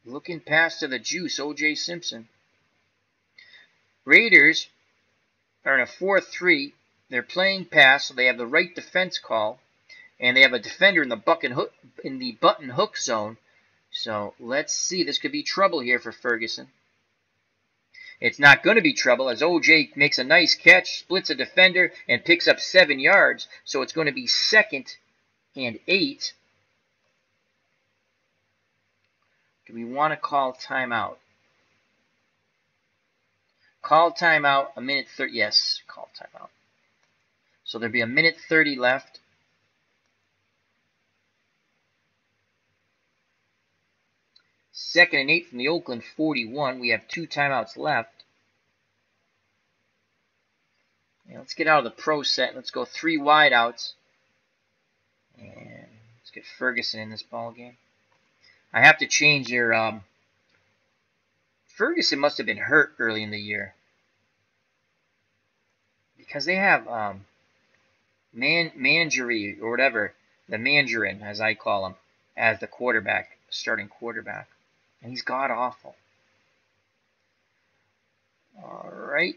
to the juice, OJ Simpson. Raiders are in a 4-3. They're playing pass, so they have the right defense call, and they have a defender in the button hook zone. So let's see. This could be trouble here for Ferguson. It's not going to be trouble as OJ makes a nice catch, splits a defender, and picks up 7 yards. So it's going to be 2nd and 8. Do we want to call timeout? Call timeout, a minute 30. Yes, call timeout. So there'll be a minute 30 left. Second and 8 from the Oakland 41. We have 2 timeouts left. And let's get out of the pro set. Let's go 3 wideouts. And let's get Ferguson in this ball game. I have to change your... Ferguson must have been hurt early in the year. Because they have Mangery, or whatever, the Mandarin, as I call him, as the quarterback, starting quarterback. And he's god-awful. All right.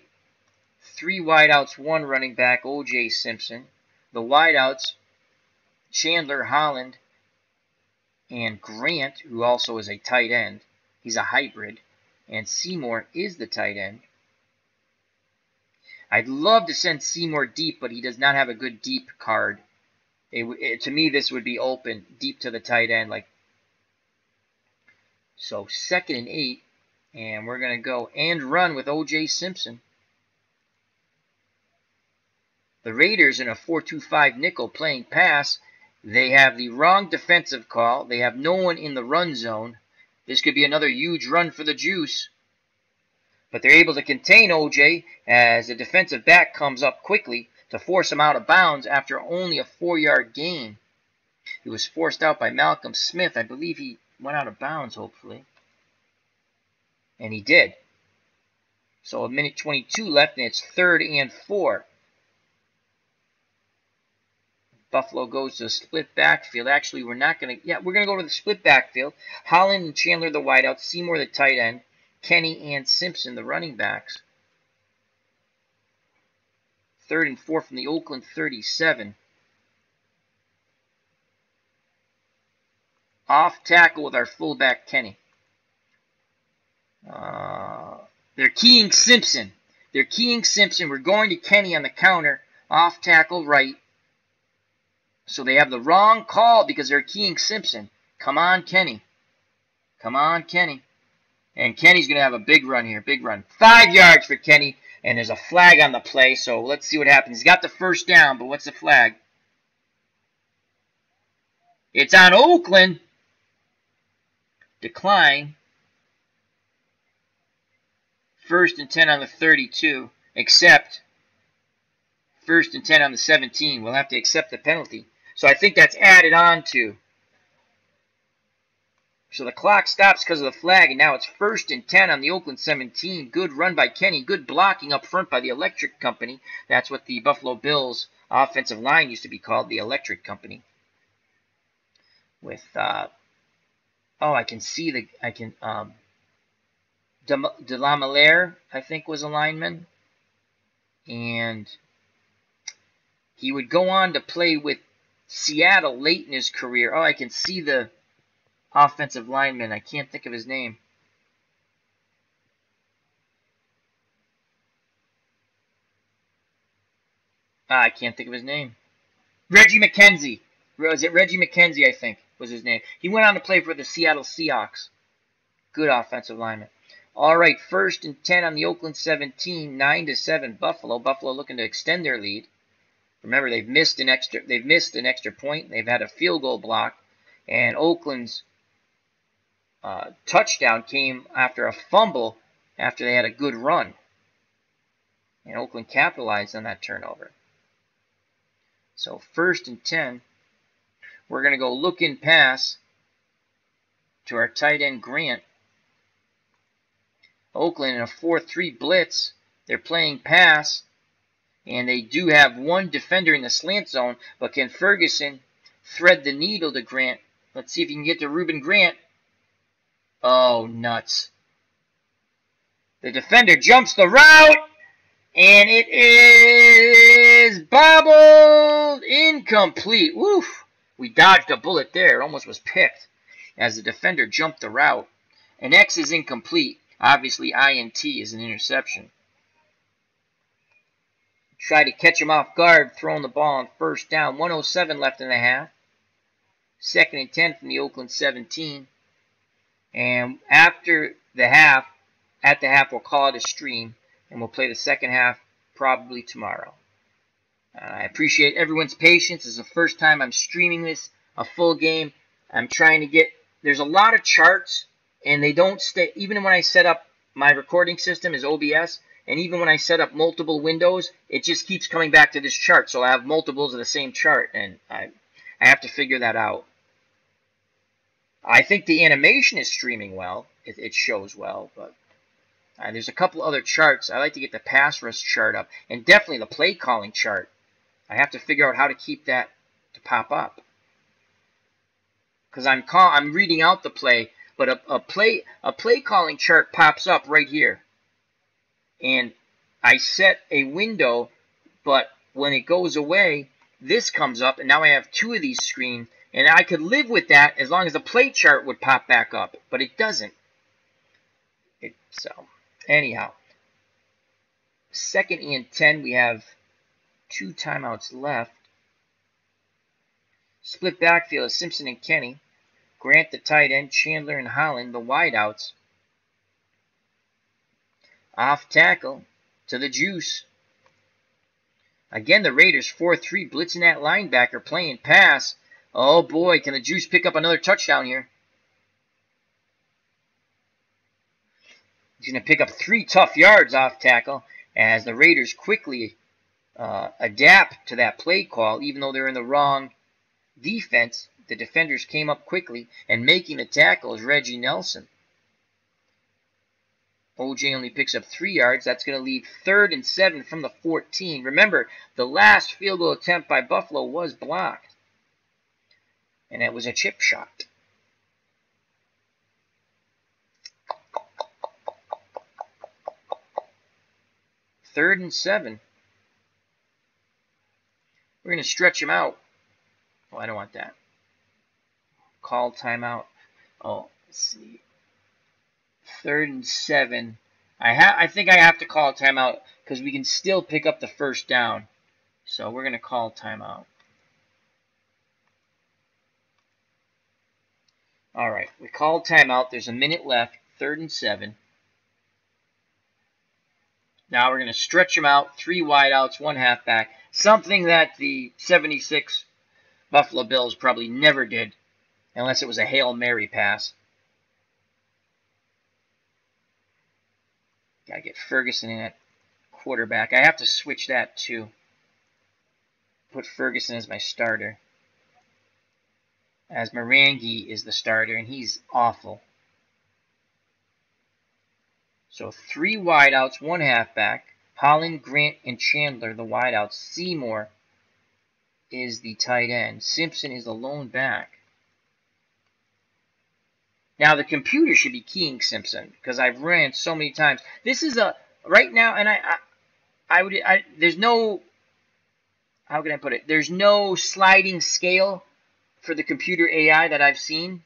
3 wideouts, 1 running back, OJ Simpson. The wideouts, Chandler, Holland, and Grant, who also is a tight end. He's a hybrid. And Seymour is the tight end. I'd love to send Seymour deep, but he does not have a good deep card. To me, this would be open, deep to the tight end, like. So 2nd and 8, and we're going to go and run with OJ Simpson. The Raiders in a 4-2-5 nickel playing pass. They have the wrong defensive call. They have no one in the run zone. This could be another huge run for the juice. But they're able to contain OJ as the defensive back comes up quickly to force him out of bounds after only a 4-yard gain. He was forced out by Malcolm Smith. I believe he went out of bounds, hopefully. And he did. So a minute 22 left, and it's 3rd and 4. Buffalo goes to the split backfield. Actually, we're not going to... Yeah, we're going to go to the split backfield. Holland and Chandler the wideouts. Seymour the tight end. Kenny and Simpson the running backs. 3rd and 4 from the Oakland 37. Off tackle with our fullback, Kenny. They're keying Simpson. They're keying Simpson. We're going to Kenny on the counter. Off tackle right. So they have the wrong call because they're keying Simpson. Come on, Kenny. Come on, Kenny. And Kenny's going to have a big run here. Big run. 5 yards for Kenny. And there's a flag on the play. So let's see what happens. He's got the first down, but what's the flag? It's on Oakland. Decline. 1st and 10 on the 32. Except First and 10 on the 17. We'll have to accept the penalty. So I think that's added on to. So the clock stops because of the flag, and now it's first and 10 on the Oakland 17. Good run by Kenny. Good blocking up front by the Electric Company. That's what the Buffalo Bills offensive line used to be called, the Electric Company. With, I can see the, De La Malere, I think, was a lineman. And he would go on to play with Seattle late in his career. Oh, I can see the offensive lineman. I can't think of his name. I can't think of his name. Reggie McKenzie. Was it Reggie McKenzie, I think, was his name. He went on to play for the Seattle Seahawks. Good offensive lineman. All right, first and 10 on the Oakland 17, 9-7 Buffalo. Buffalo looking to extend their lead. Remember, they've missed an extra point. They've had a field goal block, and Oakland's touchdown came after a fumble after they had a good run. And Oakland capitalized on that turnover. So first and 10, we're going to go look in pass to our tight end Grant. Oakland in a 4-3 blitz. They're playing pass, and they do have one defender in the slant zone, but can Ferguson thread the needle to Grant? Let's see if he can get to Reuben Grant. Oh, nuts. The defender jumps the route, and it is bobbled incomplete. Woof. We dodged a bullet there. It almost was picked as the defender jumped the route. An X is incomplete. Obviously, INT is an interception. Try to catch him off guard, throwing the ball on first down. 1:07 left in the half. Second and 10 from the Oakland 17. And after the half, at the half, we'll call it a stream, and we'll play the second half probably tomorrow. I appreciate everyone's patience. This is the first time I'm streaming this, a full game. I'm trying to get, there's a lot of charts, and they don't stay, even when I set up my recording system is OBS, and even when I set up multiple windows, it just keeps coming back to this chart. So I have multiples of the same chart, and I have to figure that out. I think the animation is streaming well. It shows well, but there's a couple other charts. I like to get the pass rush chart up, and definitely the play calling chart. I have to figure out how to keep that to pop up, because I'm reading out the play, but a play calling chart pops up right here, and I set a window, but when it goes away, this comes up, and now I have two of these screens. And I could live with that as long as the play chart would pop back up. But it doesn't. So, anyhow. Second and 10. We have 2 timeouts left. Split backfield is Simpson and Kenny. Grant the tight end. Chandler and Holland the wideouts. Off tackle to the juice. Again, the Raiders 4-3 blitzing that linebacker, playing pass. Oh boy, can the Juice pick up another touchdown here? He's going to pick up 3 tough yards off tackle as the Raiders quickly adapt to that play call. Even though they're in the wrong defense, the defenders came up quickly, and making the tackle is Reggie Nelson. OJ only picks up 3 yards. That's going to leave 3rd and 7 from the 14. Remember, the last field goal attempt by Buffalo was blocked. And it was a chip shot. Third and 7. We're going to stretch him out. Oh, I don't want that. Call timeout. Oh, let's see. 3rd and 7. I think I have to call a timeout because we can still pick up the first down. So we're going to call timeout. All right, we called timeout. There's a minute left, 3rd and 7. Now we're going to stretch them out, 3 wideouts, 1 halfback, something that the 76 Buffalo Bills probably never did, unless it was a Hail Mary pass. Got to get Ferguson in at quarterback. I have to switch that too. put Ferguson as my starter, as Morangi is the starter, and he's awful. So 3 wideouts, 1 halfback. Holland, Grant, and Chandler, the wideouts. Seymour is the tight end. Simpson is the lone back. Now the computer should be keying Simpson because I've ran so many times. This is a right now, and there's no, how can I put it? There's no sliding scale for the computer AI that I've seen.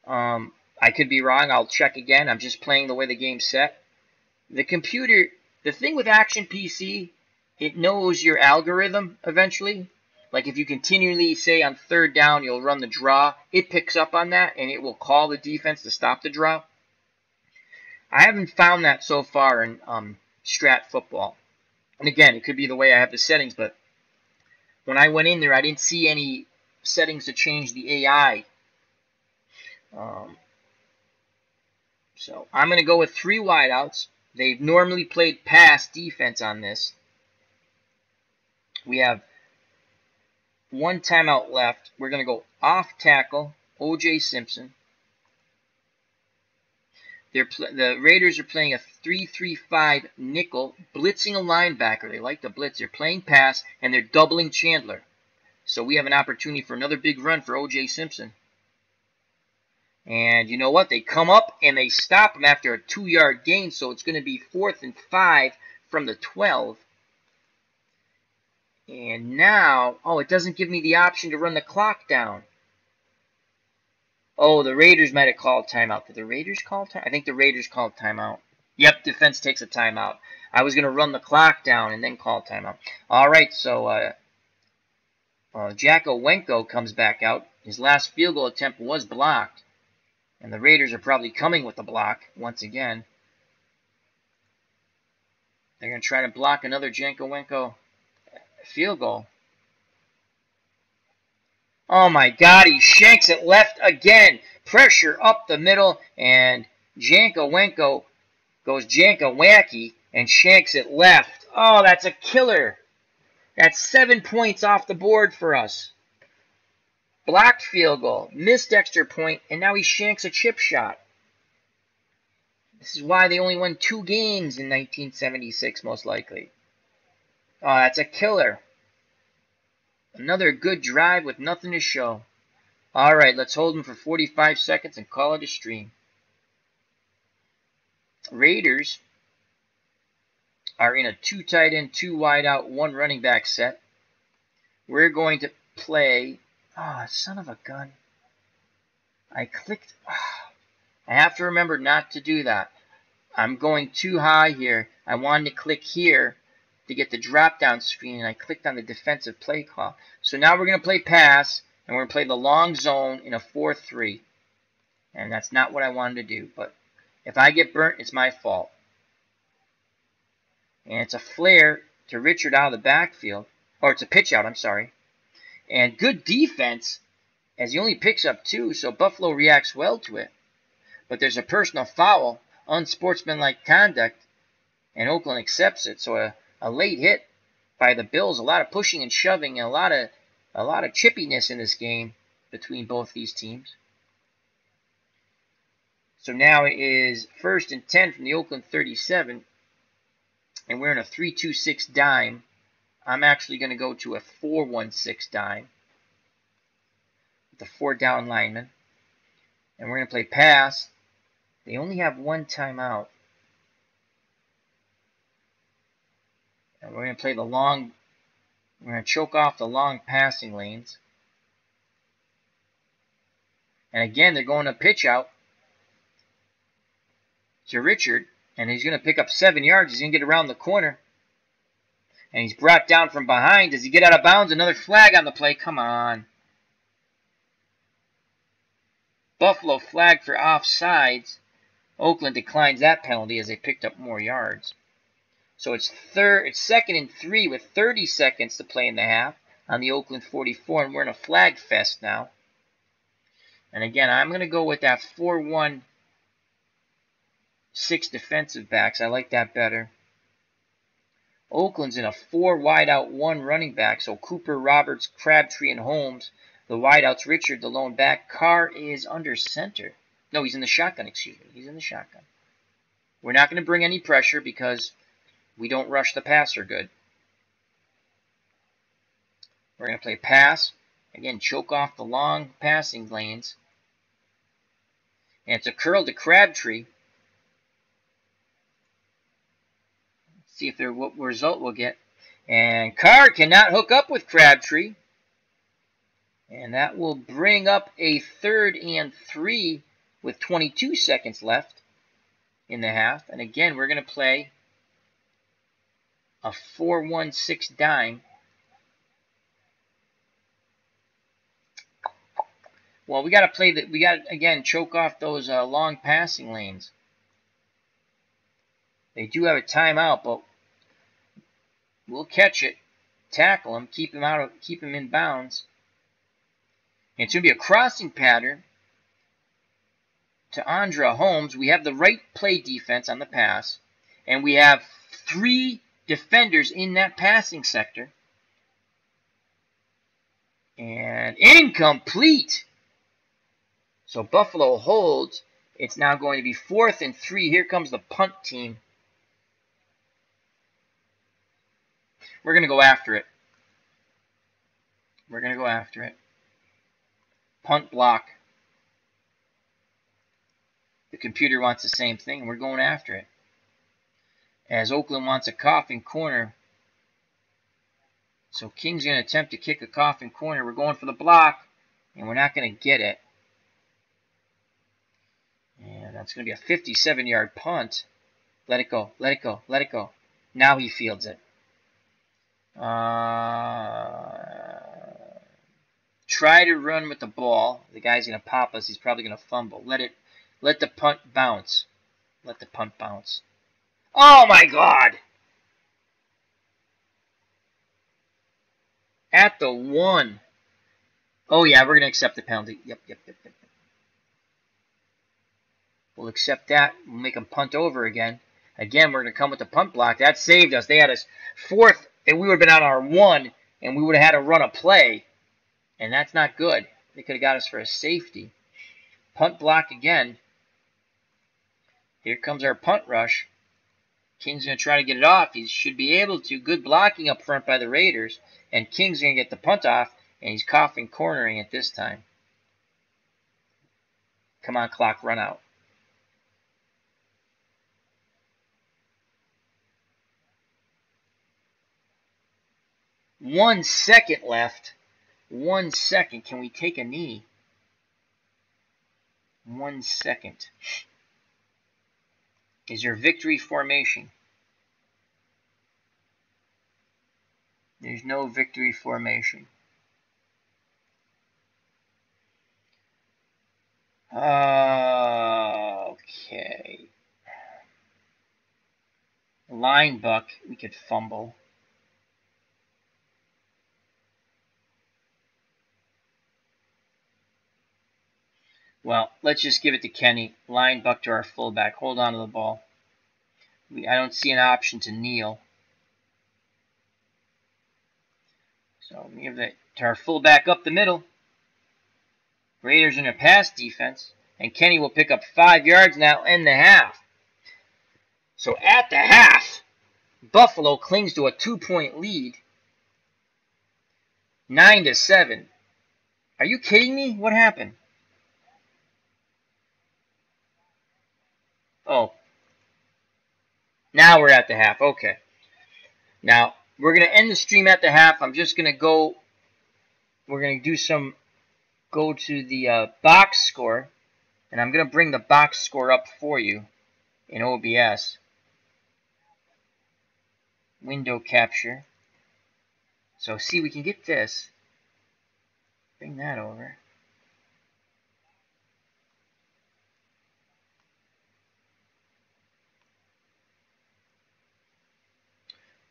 I could be wrong. I'll check again. I'm just playing the way the game's set. The computer, the thing with Action PC, it knows your algorithm eventually. Like if you continually say on 3rd down you'll run the draw, it picks up on that and it will call the defense to stop the draw. I haven't found that so far in Strat football. And again, it could be the way I have the settings, but when I went in there, I didn't see any settings to change the AI. So I'm going to go with 3 wideouts. They've normally played pass defense on this. We have 1 timeout left. We're going to go off tackle, OJ Simpson. The Raiders are playing a 3-3-5 nickel, blitzing a linebacker. They like to blitz. They're playing pass, and they're doubling Chandler. So we have an opportunity for another big run for OJ Simpson. And you know what? They come up and they stop him after a 2-yard gain, so it's going to be 4th and 5 from the 12. And now, oh, it doesn't give me the option to run the clock down. Oh, the Raiders might have called timeout. Did the Raiders call timeout? I think the Raiders called timeout. Yep, defense takes a timeout. I was going to run the clock down and then call timeout. All right, so Jacko Wenko comes back out. His last field goal attempt was blocked. And the Raiders are probably coming with the block once again. They're going to try to block another Jacko Wenko field goal. Oh my God, he shanks it left again. Pressure up the middle, and Janko Wenko goes Janko Wacky and shanks it left. Oh, that's a killer. That's 7 points off the board for us. Blocked field goal, missed extra point, and now he shanks a chip shot. This is why they only won 2 games in 1976, most likely. Oh, that's a killer. Another good drive with nothing to show. All right, let's hold him for 45 seconds and call it a stream. Raiders are in a 2 tight end, 2 wide out, 1 running back set. We're going to play... Oh, son of a gun. I clicked... Oh, I have to remember not to do that. I'm going too high here. I wanted to click here to get the drop-down screen, and I clicked on the defensive play call. So now we're going to play pass, and we're going to play the long zone in a 4-3. And that's not what I wanted to do. But if I get burnt, it's my fault. And it's a flare to Richard out of the backfield. Or it's a pitch out, I'm sorry. And good defense, as he only picks up 2, so Buffalo reacts well to it. But there's a personal foul, unsportsmanlike conduct, and Oakland accepts it. So a late hit by the Bills, a lot of pushing and shoving, and a lot of chippiness in this game between both these teams. So now it is 1st and 10 from the Oakland 37, and we're in a 3-2-6 dime. I'm actually going to go to a 4-1-6 dime with the 4 down linemen, and we're going to play pass. They only have 1 timeout. And we're going to play the long, we're going to choke off the long passing lanes. And again, they're going to pitch out to Richard, and he's going to pick up 7 yards. He's going to get around the corner. And he's brought down from behind. Does he get out of bounds? Another flag on the play. Come on. Buffalo flag for offsides. Oakland declines that penalty as they picked up more yards. So it's 2nd and 3 with 30 seconds to play in the half on the Oakland 44, and we're in a flag fest now. And again, I'm going to go with that 4-1-6 defensive backs. I like that better. Oakland's in a 4 wideout 1 running back. So Cooper, Roberts, Crabtree, and Holmes. The wideouts, Richard, the lone back. Carr is under center. No, he's in the shotgun, excuse me. He's in the shotgun. We're not going to bring any pressure because we don't rush the passer good. We're going to play pass. Again, choke off the long passing lanes. And it's a curl to Crabtree. Let's see if there what result we'll get. And Carr cannot hook up with Crabtree. And that will bring up a 3rd and 3 with 22 seconds left in the half. And again, we're going to play a 4-1-6 dime. Well, we got to play that. We got to, again, choke off those long passing lanes. They do have a timeout, but we'll catch it, tackle him, keep him in bounds. And it's going to be a crossing pattern to Andra Holmes. We have the right play defense on the pass, and we have 3 defenders in that passing sector. And incomplete. So Buffalo holds. It's now going to be 4th and 3. Here comes the punt team. We're going to go after it. We're going to go after it. Punt block. The computer wants the same thing, and we're going after it. As Oakland wants a coffin corner. So King's going to attempt to kick a coffin corner. We're going for the block, and we're not going to get it. And that's going to be a 57-yard punt. Let it go, let it go, let it go. Now he fields it. Try to run with the ball. The guy's going to pop us. He's probably going to fumble. Let the punt bounce. Let the punt bounce. Oh, my God! At the 1. Oh, yeah, we're going to accept the penalty. Yep. We'll accept that. We'll make them punt over again. Again, we're going to come with the punt block. That saved us. They had us 4th, and we would have been on our 1, and we would have had to run a play. And that's not good. They could have got us for a safety. Punt block again. Here comes our punt rush. King's going to try to get it off. He should be able to. Good blocking up front by the Raiders. And King's going to get the punt off, and he's coughing cornering it this time. Come on, clock, run out. One second left. 1 second. Can we take a knee? 1 second. Is your victory formation? There's no victory formation. Okay. Line buck. We could fumble. Well, let's just give it to Kenny. Line buck to our fullback. Hold on to the ball. I don't see an option to kneel. So we give it to our fullback up the middle. Raiders in a pass defense. And Kenny will pick up 5 yards now and the half. So at the half, Buffalo clings to a 2-point lead. 9-7. Are you kidding me? What happened? Oh. Now we're at the half. Okay. Now, we're going to end the stream at the half. I'm just going to go. We're going to do some. Go to the box score. And I'm going to bring the box score up for you in OBS. Window capture. So, see, we can get this. Bring that over.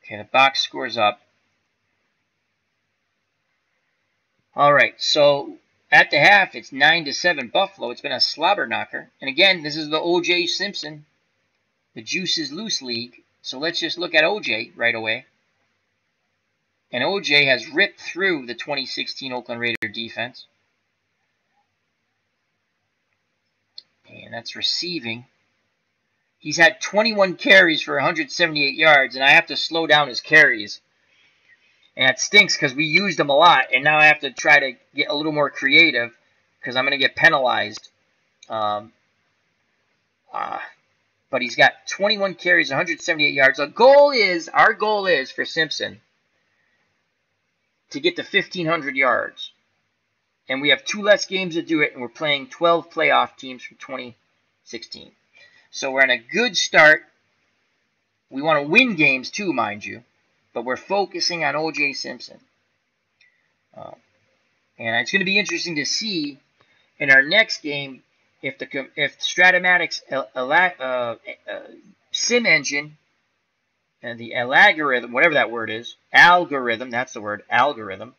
Okay, the box score's up. Alright, so at the half, it's 9-7 Buffalo. It's been a slobber knocker. And again, this is the OJ Simpson, the Juice is Loose League. So let's just look at OJ right away. And OJ has ripped through the 2016 Oakland Raider defense. And that's receiving. He's had 21 carries for 178 yards, and I have to slow down his carries. And that stinks because we used him a lot, and now I have to try to get a little more creative because I'm going to get penalized. But he's got 21 carries, 178 yards. Our goal is for Simpson to get to 1,500 yards. And we have 2 less games to do it, and we're playing 12 playoff teams from 2016. So we're on a good start. We want to win games too, mind you. But we're focusing on OJ Simpson. And it's going to be interesting to see in our next game if Strat-O-Matic's sim engine and the algorithm, whatever that word is, algorithm, that's the word, algorithm,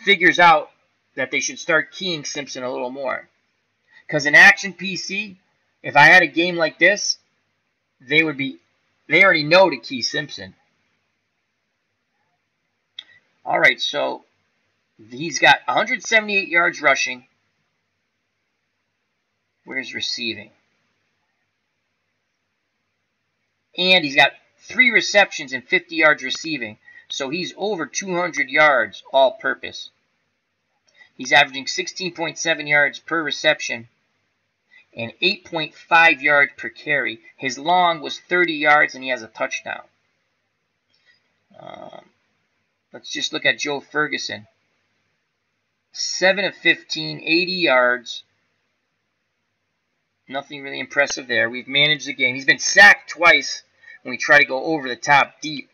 figures out that they should start keying Simpson a little more. Because in Action PC, if I had a game like this, they already know to key Simpson. Alright, so he's got 178 yards rushing. Where's receiving? And he's got 3 receptions and 50 yards receiving. So he's over 200 yards all-purpose. He's averaging 16.7 yards per reception and 8.5 yards per carry. His long was 30 yards, and he has a touchdown. Let's just look at Joe Ferguson. 7 of 15, 80 yards. Nothing really impressive there. We've managed the game. He's been sacked twice when we try to go over the top deep.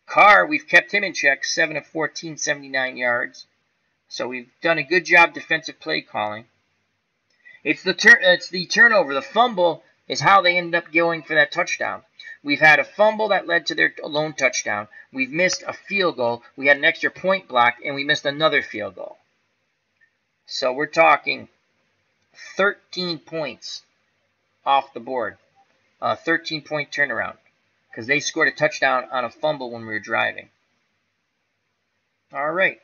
Carr, we've kept him in check. 7 of 14, 79 yards. So we've done a good job defensive play calling. It's the turnover. The fumble is how they ended up going for that touchdown. We've had a fumble that led to their lone touchdown. We've missed a field goal. We had an extra point block, and we missed another field goal. So we're talking 13 points off the board. 13-point turnaround. Because they scored a touchdown on a fumble when we were driving. All right.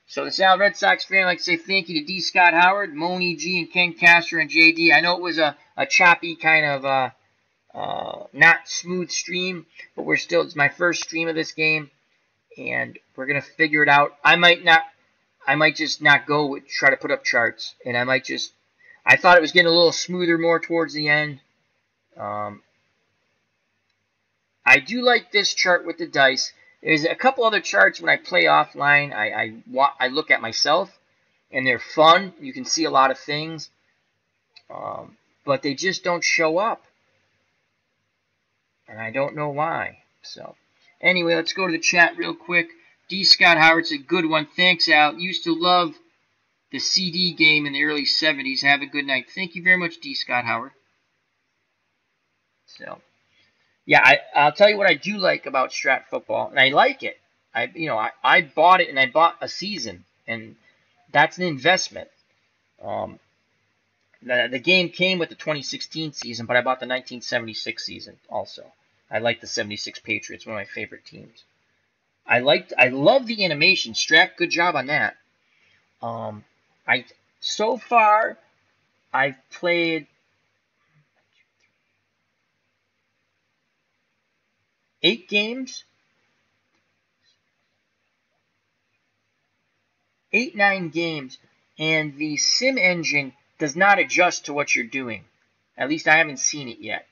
So the Sal Red Sox fan, I'd like to say thank you to D. Scott Howard, Moni G, and Ken Castro, and JD. I know it was a choppy kind of not smooth stream, but it's my first stream of this game, and we're going to figure it out. I might just not try to put up charts, and I thought it was getting a little smoother more towards the end. I do like this chart with the dice. There's a couple other charts when I play offline. I look at myself, and they're fun. You can see a lot of things, but they just don't show up, and I don't know why. So anyway, let's go to the chat real quick. D. Scott Howard's a good one. Thanks, Al. Used to love the CD game in the early 70s. Have a good night. Thank you very much, D. Scott Howard. So, yeah, I'll tell you what I do like about Strat Football, and I like it. I bought it, and I bought a season, and that's an investment. The game came with the 2016 season, but I bought the 1976 season also. I like the 76 Patriots, one of my favorite teams. I love the animation. Strat, good job on that. So far, I've played 8 games, 9 games, and the sim engine does not adjust to what you're doing. At least I haven't seen it yet.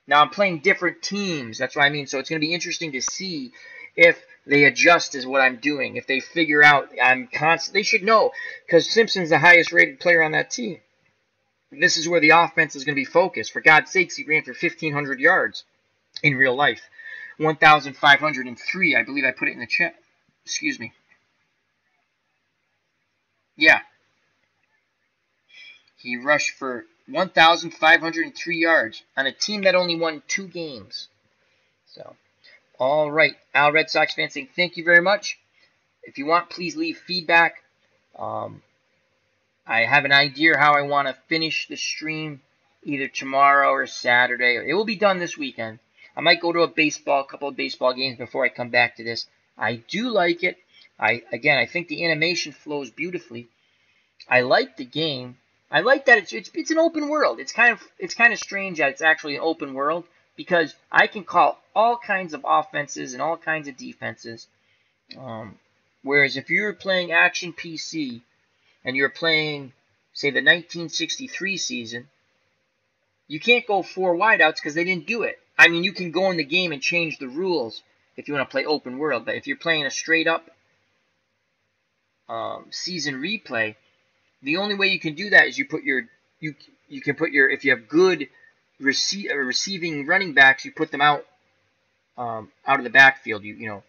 Now I'm playing different teams. That's what I mean. So it's going to be interesting to see if they adjust as what I'm doing. If they figure out I'm constant, they should know, because Simpson's the highest rated player on that team. This is where the offense is going to be focused. For God's sakes, he ran for 1,500 yards in real life. 1,503, I believe I put it in the chat. Excuse me. Yeah. He rushed for 1,503 yards on a team that only won 2 games. So, all right. Al Red Sox fans saying thank you very much. If you want, please leave feedback. I have an idea how I want to finish the stream either tomorrow or Saturday. It will be done this weekend. I might go to a couple of baseball games before I come back to this. I do like it. Again, I think the animation flows beautifully. I like the game. I like that it's an open world. It's kind of strange that it's actually an open world because I can call all kinds of offenses and all kinds of defenses. Whereas if you're playing Action PC and you're playing, say, the 1963 season, you can't go 4 wideouts because they didn't do it. I mean, you can go in the game and change the rules if you want to play open world, but if you're playing a straight up season replay, the only way you can do that is you can put your, if you have good receiving running backs, you put them out of the backfield. You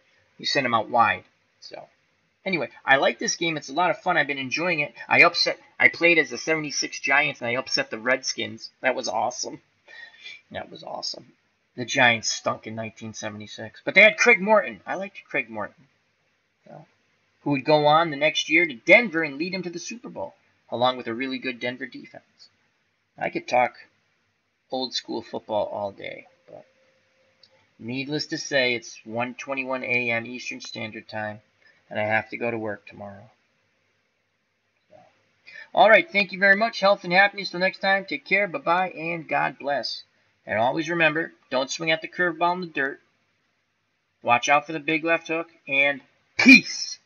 send them out wide. So anyway, I like this game. It's a lot of fun. I've been enjoying it. I played as the 76 Giants and I upset the Redskins. That was awesome. That was awesome. The Giants stunk in 1976, but they had Craig Morton. I liked Craig Morton, who would go on the next year to Denver and lead him to the Super Bowl, along with a really good Denver defense. I could talk old school football all day, but needless to say, it's 1:21 a.m. Eastern Standard Time, and I have to go to work tomorrow. So. All right, thank you very much. Health and happiness till next time. Take care, bye-bye, and God bless. And always remember, don't swing at the curveball in the dirt. Watch out for the big left hook, and peace!